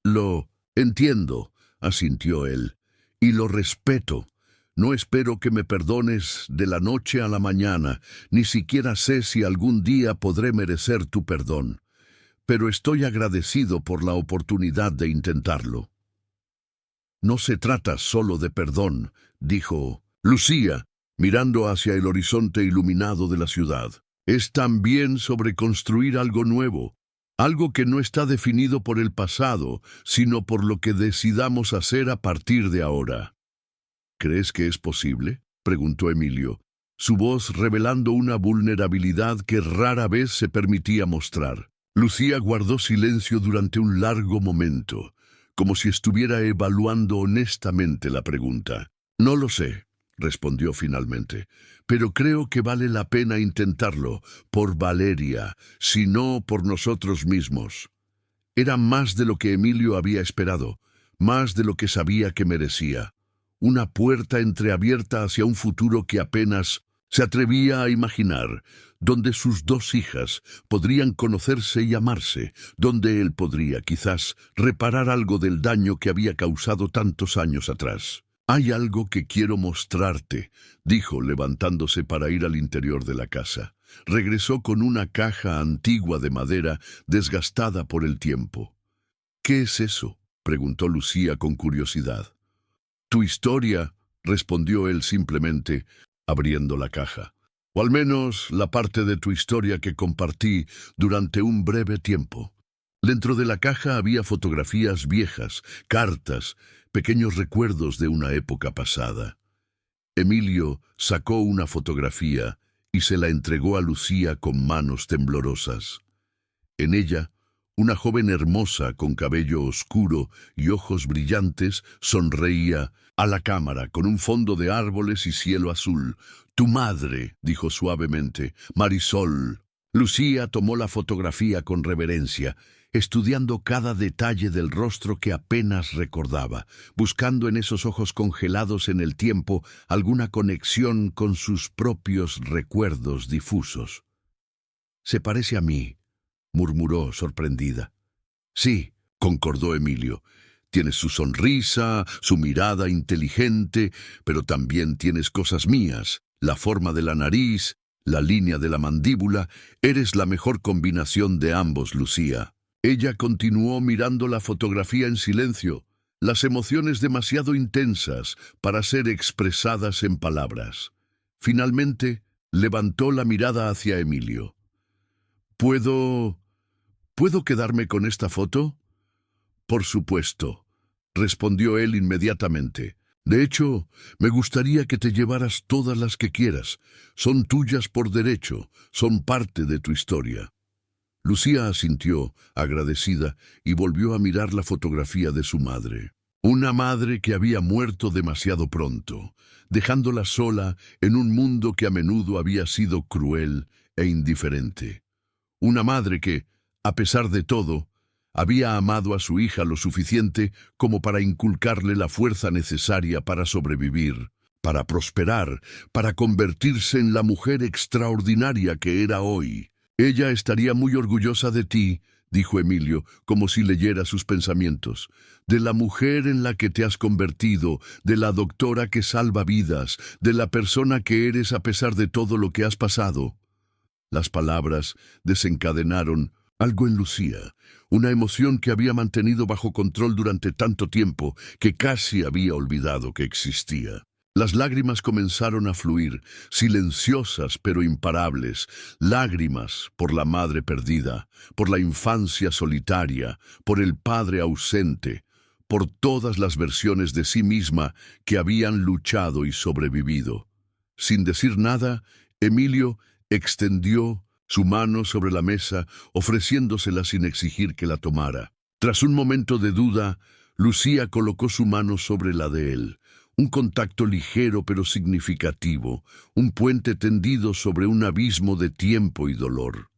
A: Lo entiendo, asintió él, y lo respeto. No espero que me perdones de la noche a la mañana, ni siquiera sé si algún día podré merecer tu perdón. Pero estoy agradecido por la oportunidad de intentarlo. No se trata solo de perdón, dijo Lucía, mirando hacia el horizonte iluminado de la ciudad. Es también sobre construir algo nuevo, algo que no está definido por el pasado, sino por lo que decidamos hacer a partir de ahora. ¿Crees que es posible?, preguntó Emilio, su voz revelando una vulnerabilidad que rara vez se permitía mostrar. Lucía guardó silencio durante un largo momento, como si estuviera evaluando honestamente la pregunta. No lo sé, respondió finalmente, pero creo que vale la pena intentarlo, por Valeria, si no por nosotros mismos. Era más de lo que Emilio había esperado, más de lo que sabía que merecía. Una puerta entreabierta hacia un futuro que apenas se atrevía a imaginar, donde sus 2 hijas podrían conocerse y amarse, donde él podría, quizás, reparar algo del daño que había causado tantos años atrás. Hay algo que quiero mostrarte, dijo, levantándose para ir al interior de la casa. Regresó con una caja antigua de madera, desgastada por el tiempo. ¿Qué es eso?, preguntó Lucía con curiosidad. Tu historia, respondió él simplemente, abriendo la caja. O al menos la parte de tu historia que compartí durante un breve tiempo. Dentro de la caja había fotografías viejas, cartas, pequeños recuerdos de una época pasada. Emilio sacó una fotografía y se la entregó a Lucía con manos temblorosas. En ella, una joven hermosa con cabello oscuro y ojos brillantes sonreía a la cámara con un fondo de árboles y cielo azul. «Tu madre», dijo suavemente, «Marisol». Lucía tomó la fotografía con reverencia, estudiando cada detalle del rostro que apenas recordaba, buscando en esos ojos congelados en el tiempo alguna conexión con sus propios recuerdos difusos. «Se parece a mí», murmuró sorprendida. «Sí», concordó Emilio. «Tienes su sonrisa, su mirada inteligente, pero también tienes cosas mías, la forma de la nariz, la línea de la mandíbula. Eres la mejor combinación de ambos, Lucía». Ella continuó mirando la fotografía en silencio, las emociones demasiado intensas para ser expresadas en palabras. Finalmente, levantó la mirada hacia Emilio. ¿Puedo quedarme con esta foto?» «Por supuesto», respondió él inmediatamente. «De hecho, me gustaría que te llevaras todas las que quieras. Son tuyas por derecho, son parte de tu historia». Lucía asintió, agradecida, y volvió a mirar la fotografía de su madre. Una madre que había muerto demasiado pronto, dejándola sola en un mundo que a menudo había sido cruel e indiferente. Una madre que, a pesar de todo, había amado a su hija lo suficiente como para inculcarle la fuerza necesaria para sobrevivir, para prosperar, para convertirse en la mujer extraordinaria que era hoy. «Ella estaría muy orgullosa de ti», dijo Emilio, como si leyera sus pensamientos, «de la mujer en la que te has convertido, de la doctora que salva vidas, de la persona que eres a pesar de todo lo que has pasado». Las palabras desencadenaron Algo en Lucía, una emoción que había mantenido bajo control durante tanto tiempo que casi había olvidado que existía. Las lágrimas comenzaron a fluir, silenciosas pero imparables, lágrimas por la madre perdida, por la infancia solitaria, por el padre ausente, por todas las versiones de sí misma que habían luchado y sobrevivido. Sin decir nada, Emilio extendió su mano sobre la mesa, ofreciéndosela sin exigir que la tomara. Tras un momento de duda, Lucía colocó su mano sobre la de él. Un contacto ligero pero significativo, un puente tendido sobre un abismo de tiempo y dolor.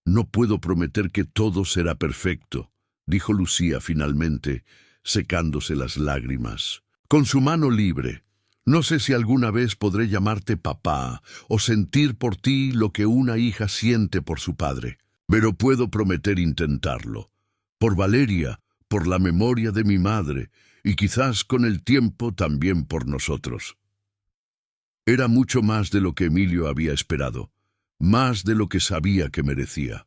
A: «No puedo prometer que todo será perfecto», dijo Lucía finalmente, secándose las lágrimas. Con su mano libre, «No sé si alguna vez podré llamarte papá o sentir por ti lo que una hija siente por su padre, pero puedo prometer intentarlo. Por Valeria, por la memoria de mi madre, y quizás con el tiempo también por nosotros». Era mucho más de lo que Emilio había esperado, más de lo que sabía que merecía.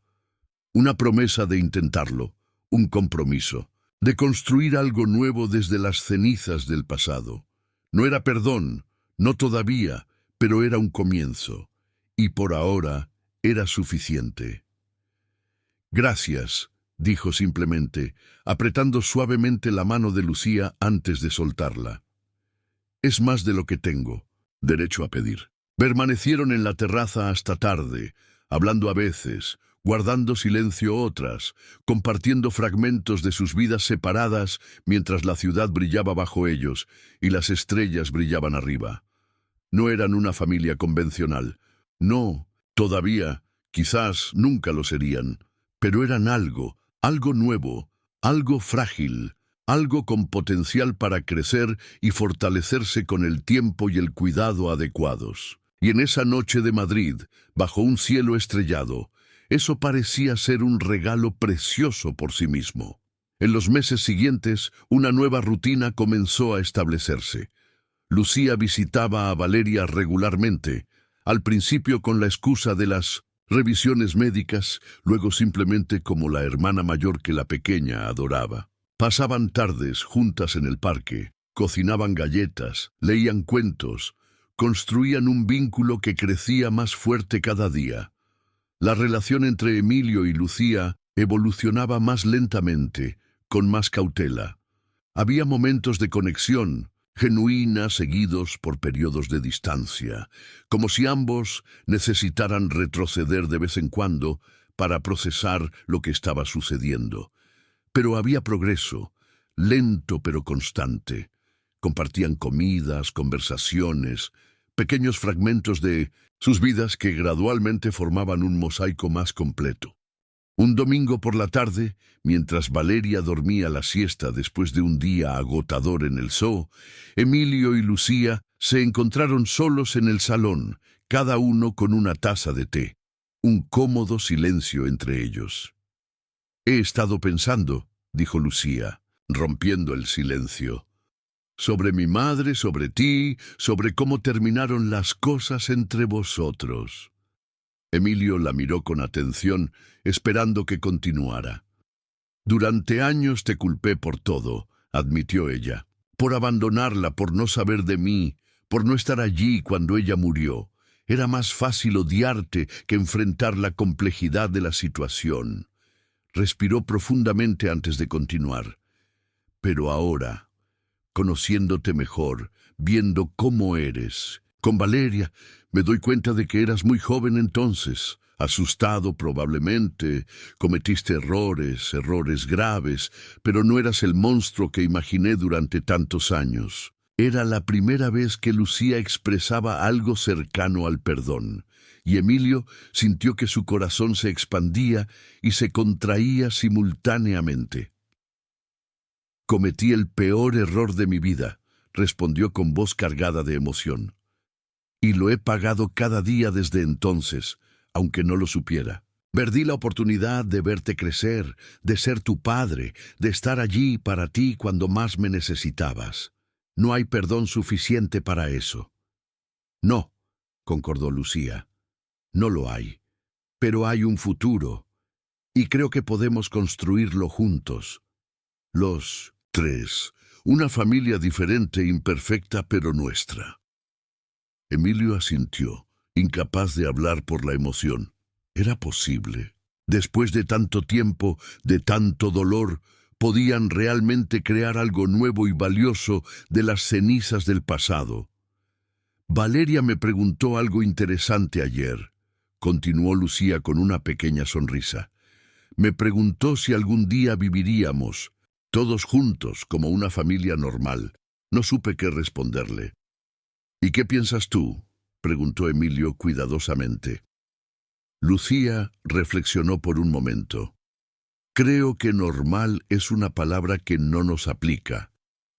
A: Una promesa de intentarlo, un compromiso, de construir algo nuevo desde las cenizas del pasado. No era perdón, no todavía, pero era un comienzo, y por ahora era suficiente. «Gracias», dijo simplemente, apretando suavemente la mano de Lucía antes de soltarla. «Es más de lo que tengo derecho a pedir». Permanecieron en la terraza hasta tarde, hablando a veces, guardando silencio otras, compartiendo fragmentos de sus vidas separadas mientras la ciudad brillaba bajo ellos y las estrellas brillaban arriba. No eran una familia convencional. No, todavía, quizás nunca lo serían, pero eran algo nuevo, algo frágil, algo con potencial para crecer y fortalecerse con el tiempo y el cuidado adecuados. Y en esa noche de Madrid, bajo un cielo estrellado, eso parecía ser un regalo precioso por sí mismo. En los meses siguientes, una nueva rutina comenzó a establecerse. Lucía visitaba a Valeria regularmente, al principio con la excusa de las revisiones médicas, luego simplemente como la hermana mayor que la pequeña adoraba. Pasaban tardes juntas en el parque, cocinaban galletas, leían cuentos, construían un vínculo que crecía más fuerte cada día. La relación entre Emilio y Lucía evolucionaba más lentamente, con más cautela. Había momentos de conexión, genuina, seguidos por periodos de distancia, como si ambos necesitaran retroceder de vez en cuando para procesar lo que estaba sucediendo. Pero había progreso, lento pero constante. Compartían comidas, conversaciones, pequeños fragmentos de sus vidas que gradualmente formaban un mosaico más completo. Un domingo por la tarde, mientras Valeria dormía la siesta después de un día agotador en el zoo, Emilio y Lucía se encontraron solos en el salón, cada uno con una taza de té. Un cómodo silencio entre ellos. «He estado pensando», dijo Lucía, rompiendo el silencio, «sobre mi madre, sobre ti, sobre cómo terminaron las cosas entre vosotros». Emilio la miró con atención, esperando que continuara. «Durante años te culpé por todo», admitió ella, «por abandonarla, por no saber de mí, por no estar allí cuando ella murió. Era más fácil odiarte que enfrentar la complejidad de la situación». Respiró profundamente antes de continuar. «Pero ahora, conociéndote mejor, viendo cómo eres, con Valeria, me doy cuenta de que eras muy joven entonces, asustado probablemente, cometiste errores graves, pero no eras el monstruo que imaginé durante tantos años». Era la primera vez que Lucía expresaba algo cercano al perdón, y Emilio sintió que su corazón se expandía y se contraía simultáneamente. «Cometí el peor error de mi vida», respondió con voz cargada de emoción. «Y lo he pagado cada día desde entonces, aunque no lo supiera. Perdí la oportunidad de verte crecer, de ser tu padre, de estar allí para ti cuando más me necesitabas. No hay perdón suficiente para eso». «No», concordó Lucía, «no lo hay. Pero hay un futuro. y creo que podemos construirlo juntos. Los tres, una familia diferente e imperfecta, pero nuestra. Emilio asintió, incapaz de hablar por la emoción. Era posible. Después de tanto tiempo, de tanto dolor, podían realmente crear algo nuevo y valioso de las cenizas del pasado. Valeria me preguntó algo interesante ayer, continuó Lucía con una pequeña sonrisa. Me preguntó si algún día viviríamos, todos juntos, como una familia normal. No supe qué responderle. ¿Y qué piensas tú?, preguntó Emilio cuidadosamente. Lucía reflexionó por un momento. Creo que normal es una palabra que no nos aplica.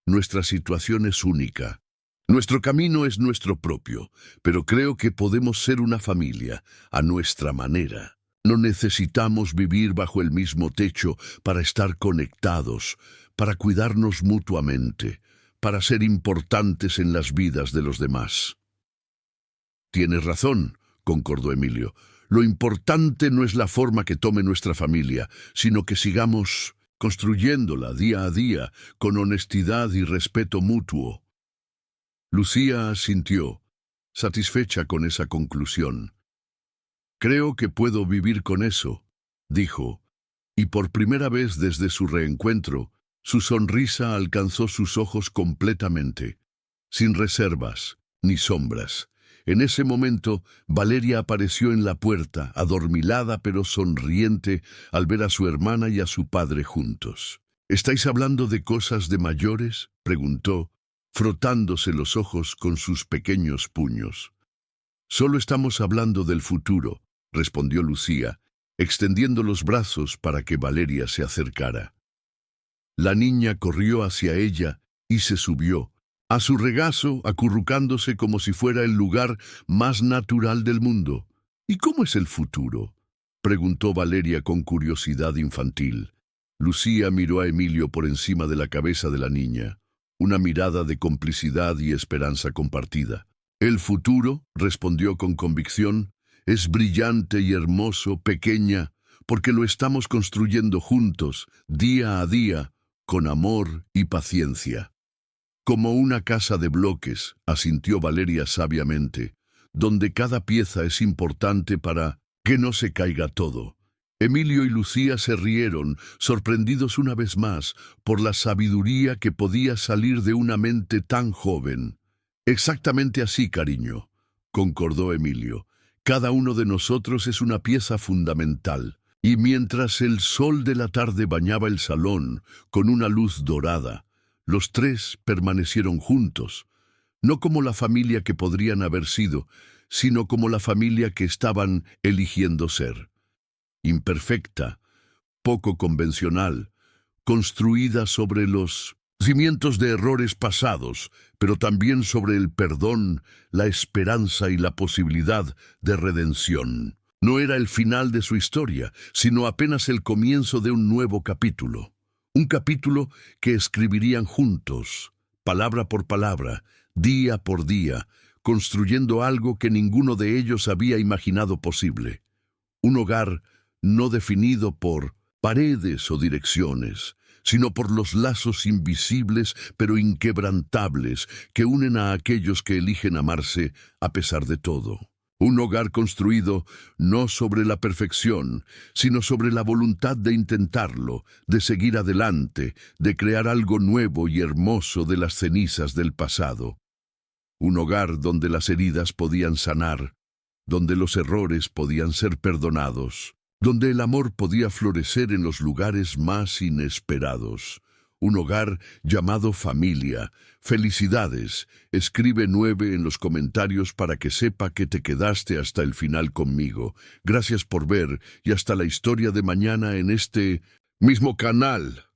A: Nuestra situación es única. Nuestro camino es nuestro propio, pero creo que podemos ser una familia, a nuestra manera. No necesitamos vivir bajo el mismo techo para estar conectados, para cuidarnos mutuamente, para ser importantes en las vidas de los demás. Tienes razón, concordó Emilio. Lo importante no es la forma que tome nuestra familia, sino que sigamos construyéndola día a día, con honestidad y respeto mutuo. Lucía asintió, satisfecha con esa conclusión. Creo que puedo vivir con eso, dijo, y por primera vez desde su reencuentro, su sonrisa alcanzó sus ojos completamente, sin reservas ni sombras. En ese momento, Valeria apareció en la puerta, adormilada pero sonriente, al ver a su hermana y a su padre juntos. ¿Estáis hablando de cosas de mayores?, preguntó, frotándose los ojos con sus pequeños puños. Solo estamos hablando del futuro, respondió Lucía, extendiendo los brazos para que Valeria se acercara. La niña corrió hacia ella y se subió, a su regazo, acurrucándose como si fuera el lugar más natural del mundo. ¿Y cómo es el futuro?, preguntó Valeria con curiosidad infantil. Lucía miró a Emilio por encima de la cabeza de la niña, una mirada de complicidad y esperanza compartida. El futuro, respondió con convicción, es brillante y hermoso, pequeña, porque lo estamos construyendo juntos, día a día, con amor y paciencia. Como una casa de bloques, asintió Valeria sabiamente, donde cada pieza es importante para que no se caiga todo. Emilio y Lucía se rieron, sorprendidos una vez más por la sabiduría que podía salir de una mente tan joven. Exactamente así, cariño, concordó Emilio. Cada uno de nosotros es una pieza fundamental, y mientras el sol de la tarde bañaba el salón con una luz dorada, los tres permanecieron juntos, no como la familia que podrían haber sido, sino como la familia que estaban eligiendo ser. Imperfecta, poco convencional, construida sobre los cimientos de errores pasados, pero también sobre el perdón, la esperanza y la posibilidad de redención. No era el final de su historia, sino apenas el comienzo de un nuevo capítulo. Un capítulo que escribirían juntos, palabra por palabra, día por día, construyendo algo que ninguno de ellos había imaginado posible. Un hogar no definido por paredes o direcciones, sino por los lazos invisibles pero inquebrantables que unen a aquellos que eligen amarse a pesar de todo. Un hogar construido no sobre la perfección, sino sobre la voluntad de intentarlo, de seguir adelante, de crear algo nuevo y hermoso de las cenizas del pasado. Un hogar donde las heridas podían sanar, donde los errores podían ser perdonados, donde el amor podía florecer en los lugares más inesperados. Un hogar llamado familia. Felicidades. Escribe 9 en los comentarios para que sepa que te quedaste hasta el final conmigo. Gracias por ver y hasta la historia de mañana en este mismo canal.